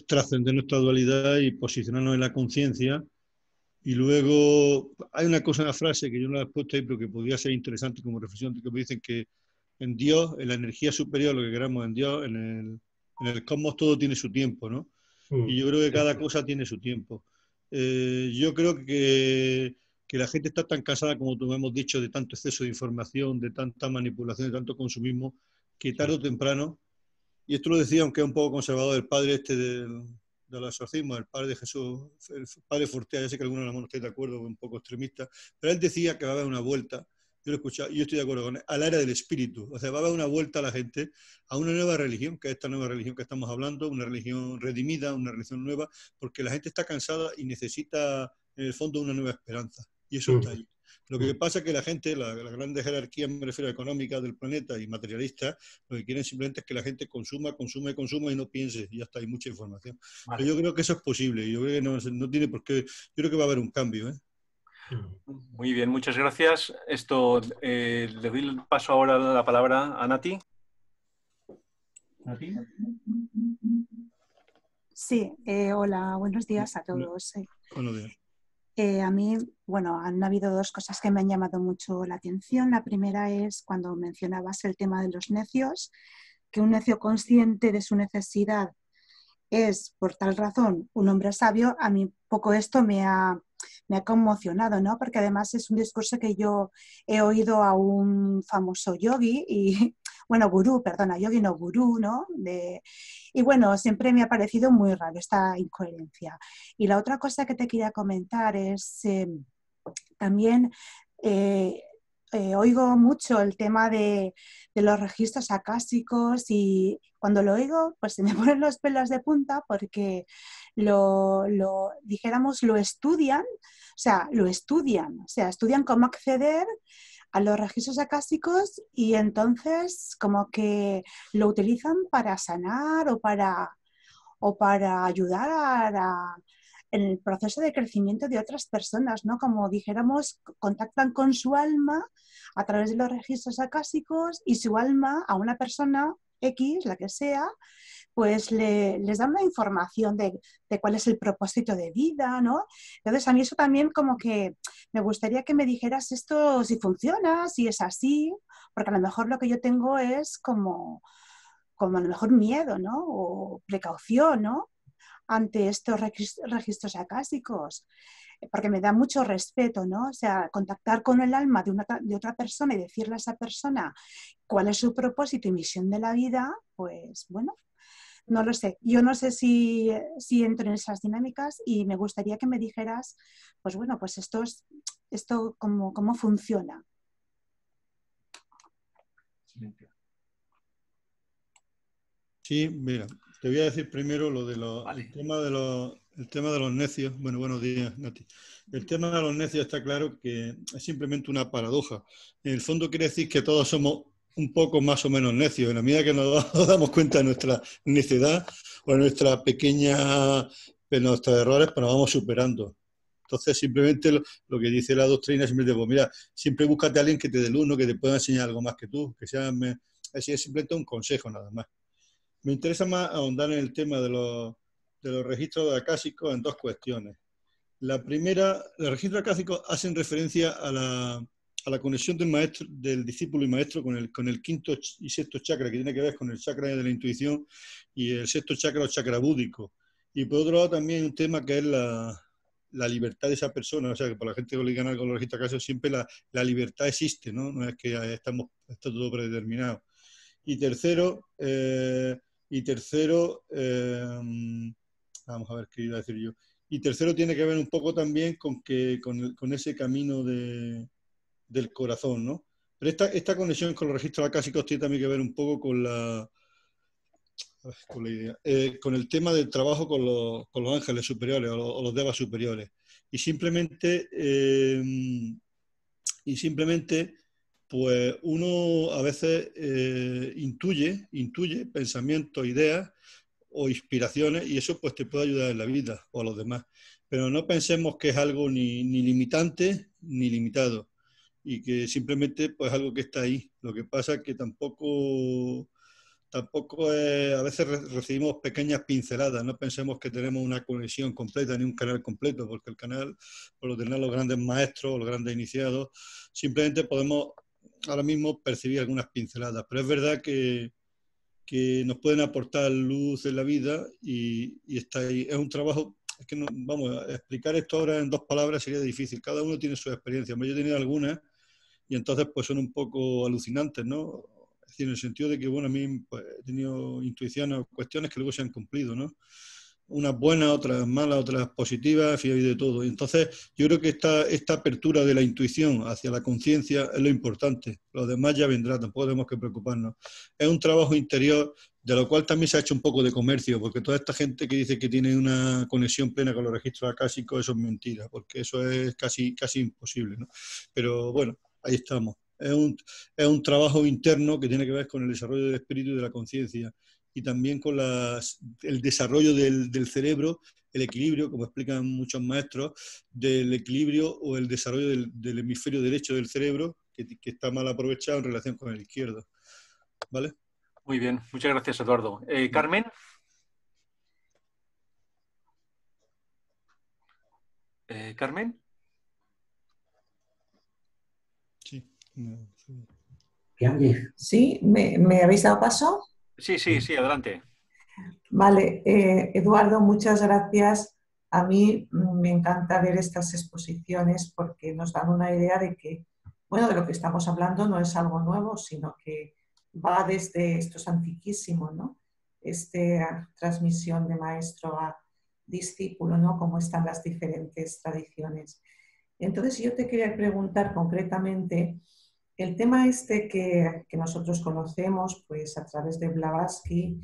trascender nuestra dualidad y posicionarnos en la conciencia. Y luego hay una cosa, una frase que yo no la he puesto ahí, pero que podría ser interesante como reflexión, que me dicen que en Dios, en la energía superior, lo que queramos en Dios, en el cosmos todo tiene su tiempo, ¿no? Y yo creo que cada cosa tiene su tiempo. Yo creo que la gente está tan cansada, como tú hemos dicho, de tanto exceso de información, de tanta manipulación, de tanto consumismo, que tarde o temprano, y esto lo decía, aunque es un poco conservador, el padre del exorcismo, el padre de Jesús, el padre Fortea, ya sé que algunos de no estáis de acuerdo, un poco extremista, pero él decía que va a haber una vuelta, yo lo he escuchado, y yo estoy de acuerdo con él, al área del espíritu, o sea, va a haber una vuelta a la gente a una nueva religión, que es esta nueva religión que estamos hablando, una religión redimida, una religión nueva, porque la gente está cansada y necesita, en el fondo, una nueva esperanza, y eso está ahí. Lo que pasa es que la gente, la grande jerarquía, me refiero a económica del planeta y materialista, lo que quieren simplemente es que la gente consuma y no piense, y ya está, hay mucha información. Vale. Pero yo creo que eso es posible, yo creo que no tiene por qué, yo creo que va a haber un cambio, ¿eh? Muy bien, muchas gracias. Le doy el paso ahora la palabra a Nati. ¿Nati? Sí, hola, buenos días a todos. Buenos días. A mí, bueno, han habido dos cosas que me han llamado mucho la atención. La primera es cuando mencionabas el tema de los necios, que un necio consciente de su necesidad es, por tal razón, un hombre sabio. A mí poco esto me ha conmocionado, ¿no? Porque además es un discurso que yo he oído a un famoso yogi y, bueno, gurú, perdona, yogi no gurú, ¿no? Y bueno, siempre me ha parecido muy raro esta incoherencia. Y la otra cosa que te quería comentar es también oigo mucho el tema de los registros acásicos y cuando lo oigo pues se me ponen los pelos de punta porque dijéramos, lo estudian, estudian cómo acceder a los registros acásicos y entonces como que lo utilizan para sanar o para ayudar en el proceso de crecimiento de otras personas, ¿no? Como dijéramos, contactan con su alma a través de los registros acásicos y su alma a una persona X, la que sea, pues les da una información de cuál es el propósito de vida, ¿no? Entonces a mí eso también como que me gustaría que me dijeras esto si funciona, si es así, porque a lo mejor lo que yo tengo es como a lo mejor miedo, ¿no? O precaución, ¿no? Ante estos registros acásicos, porque me da mucho respeto, ¿no? O sea, contactar con el alma de otra persona y decirle a esa persona cuál es su propósito y misión de la vida, pues bueno, no lo sé. Yo no sé si entro en esas dinámicas y me gustaría que me dijeras, pues bueno, pues esto cómo funciona. Sí, mira, te voy a decir primero lo de Vale. el tema de los necios. Bueno, buenos días, Nati. El tema de los necios está claro que es simplemente una paradoja. En el fondo quiere decir que todos somos un poco más o menos necios. En la medida que nos damos cuenta de nuestra necedad o de nuestra de nuestros errores, pues nos vamos superando. Entonces, simplemente lo que dice la doctrina es simplemente, pues mira, siempre búscate a alguien que te dé luz, que te pueda enseñar algo más que tú, así es simplemente un consejo nada más. Me interesa más ahondar en el tema de los registros acásicos en dos cuestiones. La primera, los registros acásicos hacen referencia a la conexión del maestro, del discípulo y maestro con el quinto y sexto chakra, que tiene que ver con el chakra de la intuición y el sexto chakra o chakra búdico. Y por otro lado también un tema que es la libertad de esa persona, o sea, que para la gente que le digan algo con los registros acásicos siempre la libertad existe, ¿no? No es que está todo predeterminado. Y tercero, vamos a ver qué iba a decir yo. Y tercero tiene que ver un poco también con ese camino del corazón, ¿no? Pero esta conexión con los registros acásicos tiene también que ver un poco con la idea, con el tema del trabajo con los ángeles superiores o los devas superiores. Y simplemente pues uno a veces intuye pensamientos, ideas o inspiraciones y eso pues te puede ayudar en la vida o a los demás. Pero no pensemos que es algo ni limitante ni limitado y que simplemente pues algo que está ahí. Lo que pasa es que tampoco a veces recibimos pequeñas pinceladas, no pensemos que tenemos una conexión completa ni un canal completo, porque el canal, por lo general, los grandes maestros, los grandes iniciados, simplemente podemos ahora mismo percibir algunas pinceladas, pero es verdad que nos pueden aportar luz en la vida y está ahí. Es un trabajo, es que no, vamos, a explicar esto ahora en dos palabras sería difícil, cada uno tiene su experiencia, yo he tenido algunas y entonces pues son un poco alucinantes, ¿no? Es decir, en el sentido de que, bueno, a mí pues, he tenido intuiciones o cuestiones que luego se han cumplido, ¿no? Unas buenas, otras malas, otras positivas, y de todo. Y entonces, yo creo que esta apertura de la intuición hacia la conciencia es lo importante. Lo demás ya vendrá, tampoco tenemos que preocuparnos. Es un trabajo interior, de lo cual también se ha hecho un poco de comercio, porque toda esta gente que dice que tiene una conexión plena con los registros acásicos, eso es mentira, porque eso es casi imposible, ¿no? Pero bueno, ahí estamos. Es un trabajo interno que tiene que ver con el desarrollo del espíritu y de la conciencia y también con el desarrollo del cerebro, el equilibrio, como explican muchos maestros, del equilibrio o el desarrollo del hemisferio derecho del cerebro, que está mal aprovechado en relación con el izquierdo. ¿Vale? Muy bien, muchas gracias, Eduardo. ¿Carmen? ¿Carmen? Sí. ¿Sí? ¿Me habéis dado paso? Sí, adelante. Vale, Eduardo, muchas gracias. A mí me encanta ver estas exposiciones porque nos dan una idea de que, bueno, de lo que estamos hablando no es algo nuevo, sino que va desde, esto es antiquísimo, ¿no? Transmisión de maestro a discípulo, ¿no? Cómo están las diferentes tradiciones. Entonces yo te quería preguntar concretamente el tema este que nosotros conocemos pues a través de Blavatsky,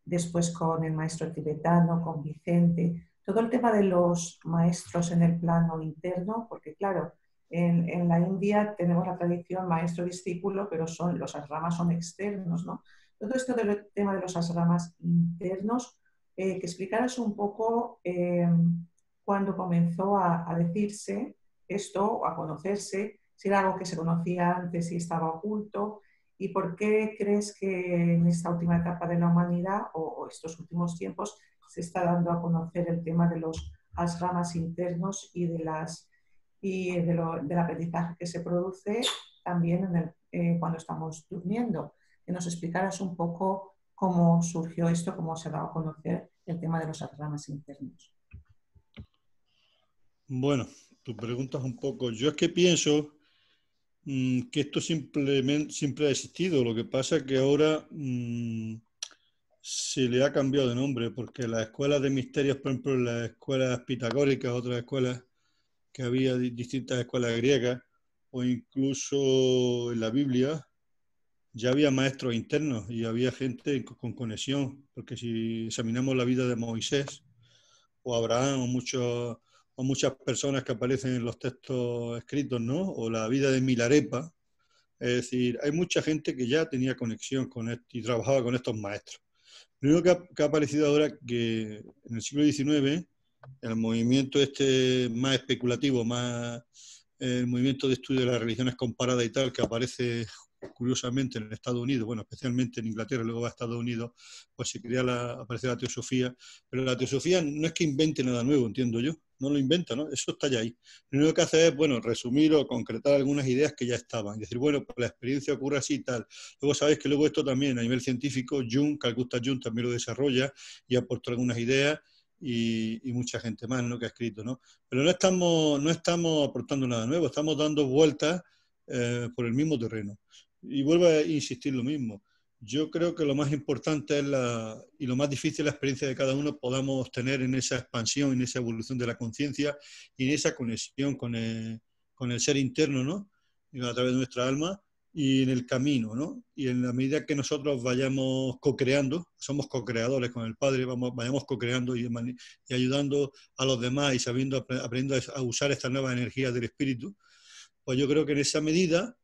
después con el maestro tibetano, con Vicente, todo el tema de los maestros en el plano interno, porque claro, en la India tenemos la tradición maestro-discípulo, pero los asramas son externos, ¿no? Todo esto del tema de los asramas internos, que explicaras un poco cuándo comenzó a decirse esto, o a conocerse, si era algo que se conocía antes y estaba oculto, y por qué crees que en esta última etapa de la humanidad o estos últimos tiempos se está dando a conocer el tema de los asramas internos y del aprendizaje que se produce también cuando estamos durmiendo. Que nos explicaras un poco cómo surgió esto, cómo se ha dado a conocer el tema de los asramas internos. Bueno, tu pregunta es un poco... Yo es que pienso que esto siempre ha existido. Lo que pasa es que ahora se le ha cambiado de nombre, porque las escuelas de misterios, por ejemplo, las escuelas pitagóricas, otras escuelas que había, distintas escuelas griegas, o incluso en la Biblia, ya había maestros internos y había gente con conexión, porque si examinamos la vida de Moisés o Abraham o muchas personas que aparecen en los textos escritos, ¿no? O la vida de Milarepa, es decir, hay mucha gente que ya tenía conexión con esto y trabajaba con estos maestros. Lo único que ha aparecido ahora que en el siglo XIX, el movimiento este más especulativo, el movimiento de estudio de las religiones comparadas y tal, que aparece curiosamente en Estados Unidos, bueno, especialmente en Inglaterra, luego va a Estados Unidos, pues se aparece la teosofía, pero la teosofía no es que invente nada nuevo, entiendo yo, no lo inventa, ¿no? Eso está ya ahí. Lo único que hace es, bueno, resumir o concretar algunas ideas que ya estaban, y decir, bueno, pues la experiencia ocurre así y tal. Luego sabéis que luego esto también a nivel científico, Carl Gustav Jung también lo desarrolla y aportó algunas ideas, y mucha gente más, ¿no?, que ha escrito, ¿no? Pero no estamos aportando nada nuevo, estamos dando vueltas por el mismo terreno. Y vuelvo a insistir lo mismo. Yo creo que lo más importante y lo más difícil es la experiencia de cada uno podamos tener en esa expansión, en esa evolución de la conciencia y en esa conexión con el ser interno, ¿no? A través de nuestra alma y en el camino, ¿no? Y en la medida que nosotros vayamos co-creando, somos co-creadores con el Padre, vayamos co-creando y ayudando a los demás y aprendiendo a usar estas nuevas energías del espíritu, pues yo creo que en esa medida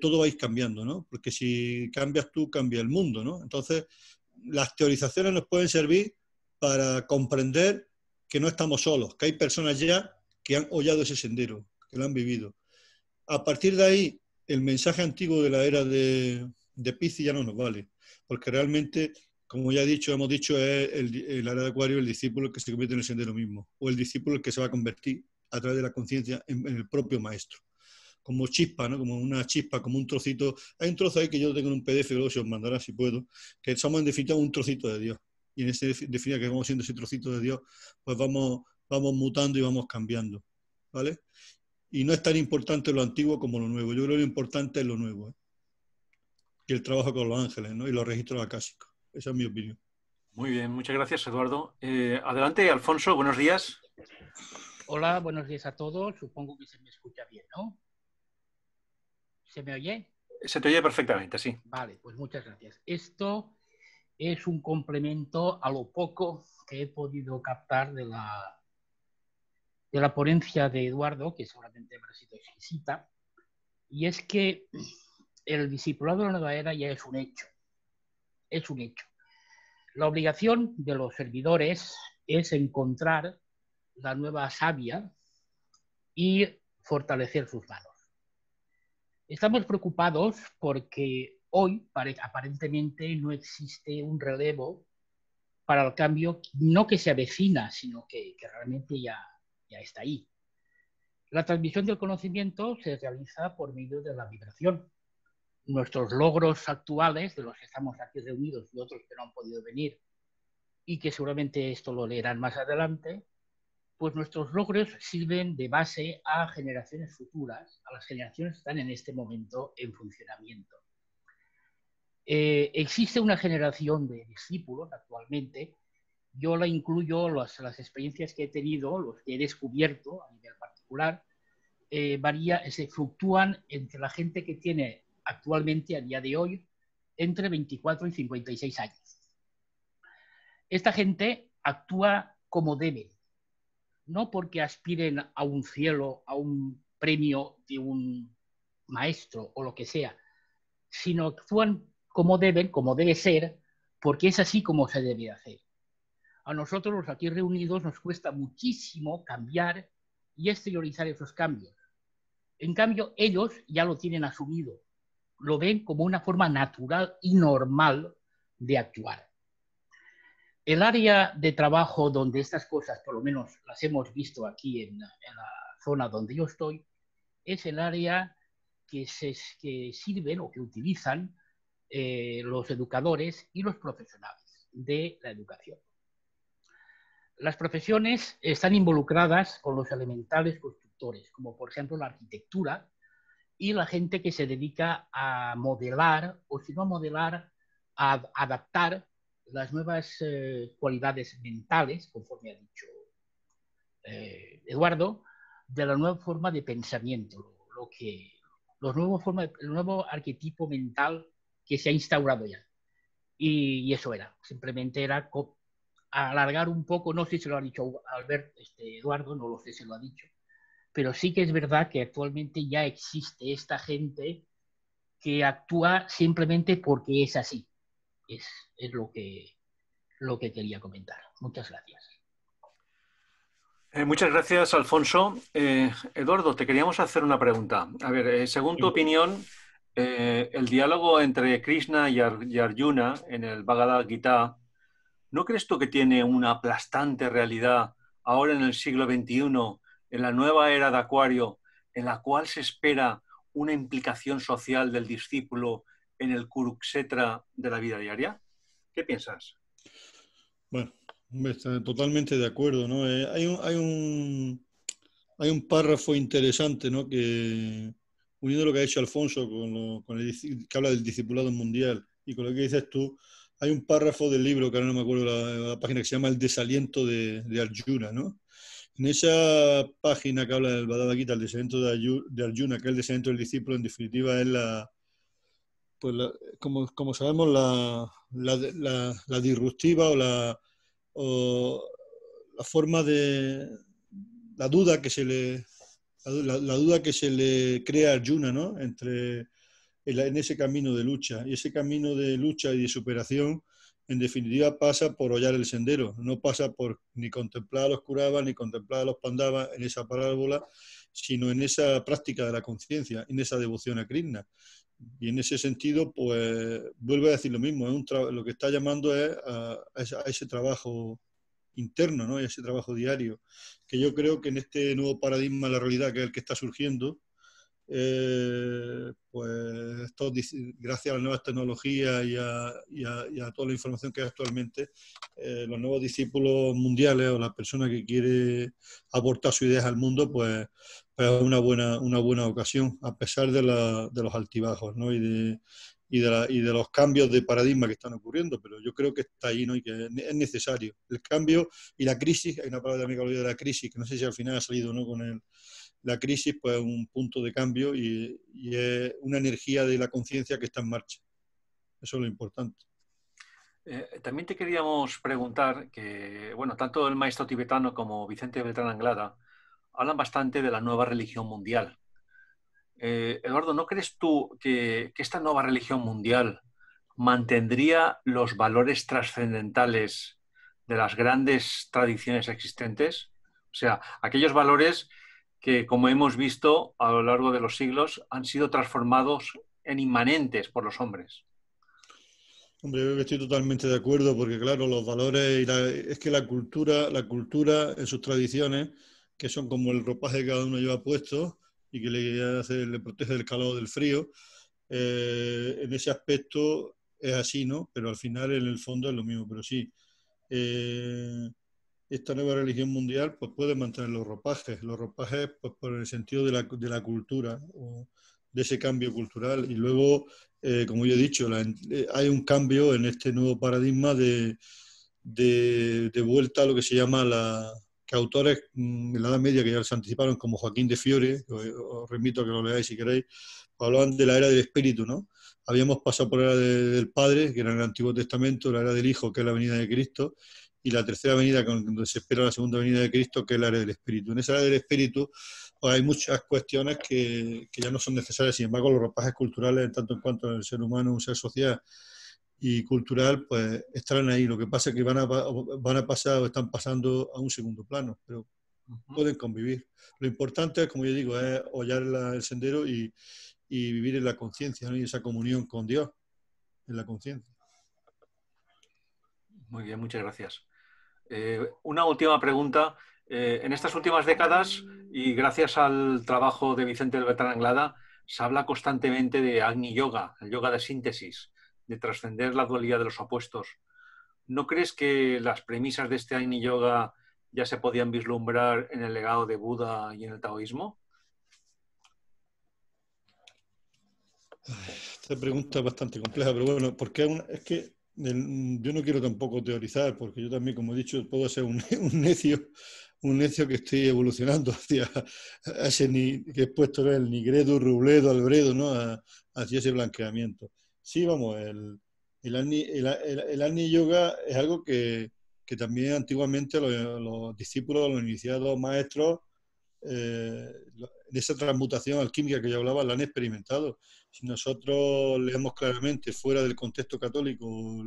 todo va a ir cambiando, ¿no? Porque si cambias tú, cambia el mundo, ¿no? Entonces, las teorizaciones nos pueden servir para comprender que no estamos solos, que hay personas ya que han hollado ese sendero, que lo han vivido. A partir de ahí, el mensaje antiguo de la era de Piscis ya no nos vale, porque realmente, como ya hemos dicho, es el era de Acuario el discípulo que se convierte en el sendero mismo, o el discípulo el que se va a convertir a través de la conciencia en el propio maestro. Como chispa, ¿no? Como una chispa, como un trocito. Hay un trozo ahí que yo tengo en un PDF, luego se os mandará si puedo, que somos en definitiva un trocito de Dios. Y en ese definitiva que vamos siendo ese trocito de Dios, pues vamos mutando y vamos cambiando, ¿vale? Y no es tan importante lo antiguo como lo nuevo. Yo creo que lo importante es lo nuevo, ¿eh? Y el trabajo con los ángeles, ¿no? Y los registros acásicos. Esa es mi opinión. Muy bien, muchas gracias, Eduardo. Adelante, Alfonso, buenos días. Hola, buenos días a todos. Supongo que se me escucha bien, ¿no? ¿Se me oye? Se te oye perfectamente, sí. Vale, pues muchas gracias. Esto es un complemento a lo poco que he podido captar de la ponencia de Eduardo, que seguramente habrá sido exquisita, y es que el discipulado de la nueva era ya es un hecho. Es un hecho. La obligación de los servidores es encontrar la nueva savia y fortalecer sus manos. Estamos preocupados porque hoy aparentemente no existe un relevo para el cambio, no que se avecina, sino que realmente ya está ahí. La transmisión del conocimiento se realiza por medio de la vibración. Nuestros logros actuales, de los que estamos aquí reunidos y otros que no han podido venir, y que seguramente esto lo leerán más adelante, pues nuestros logros sirven de base a generaciones futuras, a las generaciones que están en este momento en funcionamiento. Existe una generación de discípulos actualmente, yo la incluyo, las experiencias que he tenido, los que he descubierto a nivel particular, se fluctúan entre la gente que tiene actualmente, a día de hoy, entre 24 y 56 años. Esta gente actúa como debe, no porque aspiren a un cielo, a un premio de un maestro o lo que sea, sino que actúan como deben, como debe ser, porque es así como se debe hacer. A nosotros, los aquí reunidos, nos cuesta muchísimo cambiar y exteriorizar esos cambios. En cambio, ellos ya lo tienen asumido, lo ven como una forma natural y normal de actuar. El área de trabajo donde estas cosas, por lo menos las hemos visto aquí en la zona donde yo estoy, es el área que sirven o que utilizan los educadores y los profesionales de la educación. Las profesiones están involucradas con los elementales constructores, como por ejemplo la arquitectura, y la gente que se dedica a modelar, o si no a modelar, a adaptar las nuevas cualidades mentales, conforme ha dicho Eduardo, de la nueva forma de pensamiento, el nuevo arquetipo mental que se ha instaurado ya. Y eso era, simplemente era alargar un poco, no sé si lo ha dicho Eduardo, no lo sé si lo ha dicho, pero sí que es verdad que actualmente ya existe esta gente que actúa simplemente porque es así. Es lo que quería comentar. Muchas gracias. Muchas gracias, Alfonso. Eduardo, te queríamos hacer una pregunta. A ver, según tu opinión, el diálogo entre Krishna y Arjuna en el Bhagavad Gita, ¿no crees tú que tiene una aplastante realidad ahora en el siglo XXI, en la nueva era de Acuario, en la cual se espera una implicación social del discípulo en el Kurukshetra de la vida diaria? ¿Qué piensas? Bueno, totalmente de acuerdo, ¿no? Hay un párrafo interesante, ¿no? Que, uniendo lo que ha dicho Alfonso que habla del discipulado mundial y con lo que dices tú, hay un párrafo del libro, que ahora no me acuerdo la página, que se llama El desaliento de Arjuna, ¿no? En esa página que habla del Bhagavad Gita, el desaliento de Arjuna, que es el desaliento del discípulo, en definitiva es como sabemos, la disruptiva o la forma de la duda que se le crea a Arjuna, ¿no? En ese camino de lucha. Y ese camino de lucha y de superación, en definitiva, pasa por hollar el sendero. No pasa por ni contemplar a los Kauravas, ni contemplar a los Pandavas en esa parábola, sino en esa práctica de la conciencia, en esa devoción a Krishna. Y en ese sentido, pues, vuelvo a decir lo mismo, lo que está llamando es a ese trabajo interno, ¿no? Y ese trabajo diario, que yo creo que en este nuevo paradigma de la realidad, que es el que está surgiendo, pues gracias a las nuevas tecnologías y a toda la información que hay actualmente, los nuevos discípulos mundiales o la persona que quiere aportar sus ideas al mundo, pues es una buena ocasión, a pesar de los altibajos, ¿no? y de los cambios de paradigma que están ocurriendo, pero yo creo que está ahí, ¿no? Y que es necesario. El cambio y la crisis, hay una palabra también que hablo de la crisis, que no sé si al final ha salido, ¿no? La crisis, pues es un punto de cambio y es una energía de la conciencia que está en marcha. Eso es lo importante. También te queríamos preguntar que, bueno, tanto el maestro tibetano como Vicente Beltrán Anglada hablan bastante de la nueva religión mundial. Eduardo, ¿no crees tú que esta nueva religión mundial mantendría los valores trascendentales de las grandes tradiciones existentes? O sea, aquellos valores que, como hemos visto a lo largo de los siglos, han sido transformados en inmanentes por los hombres. Hombre, yo creo que estoy totalmente de acuerdo, porque claro, los valores es que la cultura en sus tradiciones, que son como el ropaje que cada uno lleva puesto y que le protege del calor o del frío, en ese aspecto es así, ¿no? Pero al final, en el fondo, es lo mismo. Pero sí, esta nueva religión mundial pues puede mantener los ropajes pues por el sentido de la cultura, o de ese cambio cultural. Y luego, como yo he dicho, hay un cambio en este nuevo paradigma de vuelta a lo que se llama que autores en la Edad Media que ya se anticiparon, como Joaquín de Fiore, os remito a que lo leáis si queréis, hablaban de la era del Espíritu, ¿no? Habíamos pasado por la era del Padre, que era en el Antiguo Testamento, la era del Hijo, que es la venida de Cristo, y la tercera venida, donde se espera la segunda venida de Cristo, que es la era del Espíritu. En esa era del Espíritu pues hay muchas cuestiones que ya no son necesarias. Sin embargo, los ropajes culturales, en tanto en cuanto el ser humano es un ser social y cultural, pues estarán ahí. Lo que pasa es que van a pasar o están pasando a un segundo plano, pero pueden convivir. Lo importante, como yo digo, es hollar el sendero y vivir en la conciencia, ¿no? Y esa comunión con Dios en la conciencia. Muy bien, muchas gracias. Una última pregunta. En estas últimas décadas, y gracias al trabajo de Vicente del Beltrán Anglada, se habla constantemente de Agni Yoga, el yoga de síntesis, de trascender la dualidad de los opuestos. ¿No crees que las premisas de este Agni Yoga ya se podían vislumbrar en el legado de Buda y en el taoísmo? Esta pregunta es bastante compleja, pero bueno, porque es que yo no quiero tampoco teorizar, porque yo también, como he dicho, puedo ser un necio que estoy evolucionando hacia ese que he puesto el Nigredo, Rubledo, Albredo, ¿no? Hacia ese blanqueamiento. Sí, vamos, el Agni Yoga es algo que también antiguamente los discípulos, los iniciados maestros, en esa transmutación alquímica que yo hablaba, la han experimentado. Si nosotros leemos claramente fuera del contexto católico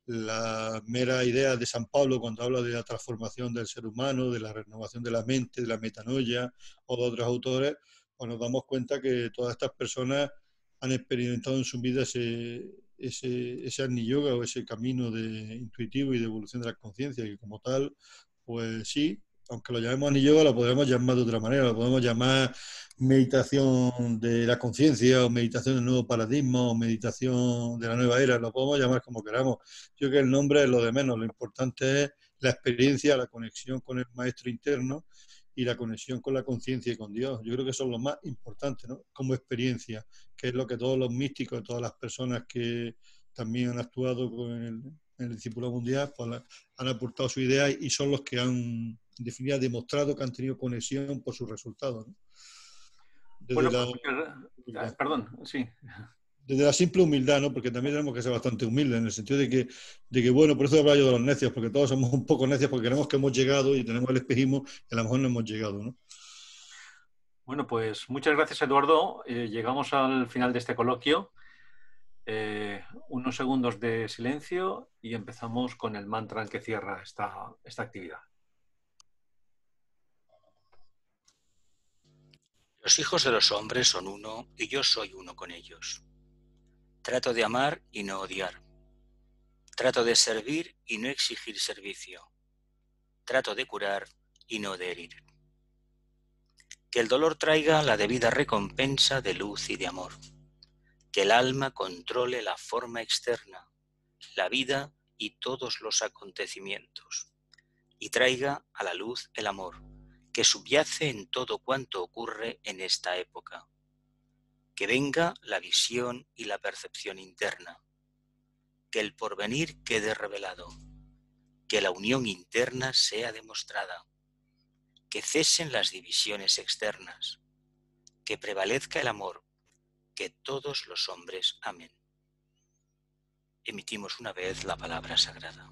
la mera idea de San Pablo cuando habla de la transformación del ser humano, de la renovación de la mente, de la metanoia, o de otros autores, pues nos damos cuenta que todas estas personas han experimentado en su vida ese Agni Yoga o ese camino intuitivo y de evolución de la conciencia, y como tal, pues sí, aunque lo llamemos Agni Yoga, lo podemos llamar de otra manera, lo podemos llamar meditación de la conciencia, o meditación del nuevo paradigma, o meditación de la nueva era, lo podemos llamar como queramos. Yo creo que el nombre es lo de menos, lo importante es la experiencia, la conexión con el maestro interno y la conexión con la conciencia y con Dios. Yo creo que eso es lo más importante, ¿no? Como experiencia, que es lo que todos los místicos, todas las personas que también han actuado en el discípulo mundial, pues han aportado su idea y son los que han, en definitiva, demostrado que han tenido conexión por sus resultados, ¿no? Bueno, perdón, sí. Desde la simple humildad, ¿no? Porque también tenemos que ser bastante humildes, en el sentido de que bueno, por eso hablaba yo de los necios, porque todos somos un poco necios porque creemos que hemos llegado y tenemos el espejismo y a lo mejor no hemos llegado, ¿no? Bueno, pues muchas gracias, Eduardo. Llegamos al final de este coloquio. Unos segundos de silencio y empezamos con el mantra que cierra esta actividad. Los hijos de los hombres son uno y yo soy uno con ellos. Trato de amar y no odiar. Trato de servir y no exigir servicio. Trato de curar y no de herir. Que el dolor traiga la debida recompensa de luz y de amor. Que el alma controle la forma externa, la vida y todos los acontecimientos. Y traiga a la luz el amor, que subyace en todo cuanto ocurre en esta época. Que venga la visión y la percepción interna. Que el porvenir quede revelado. Que la unión interna sea demostrada. Que cesen las divisiones externas. Que prevalezca el amor. Que todos los hombres amen. Emitimos una vez la palabra sagrada.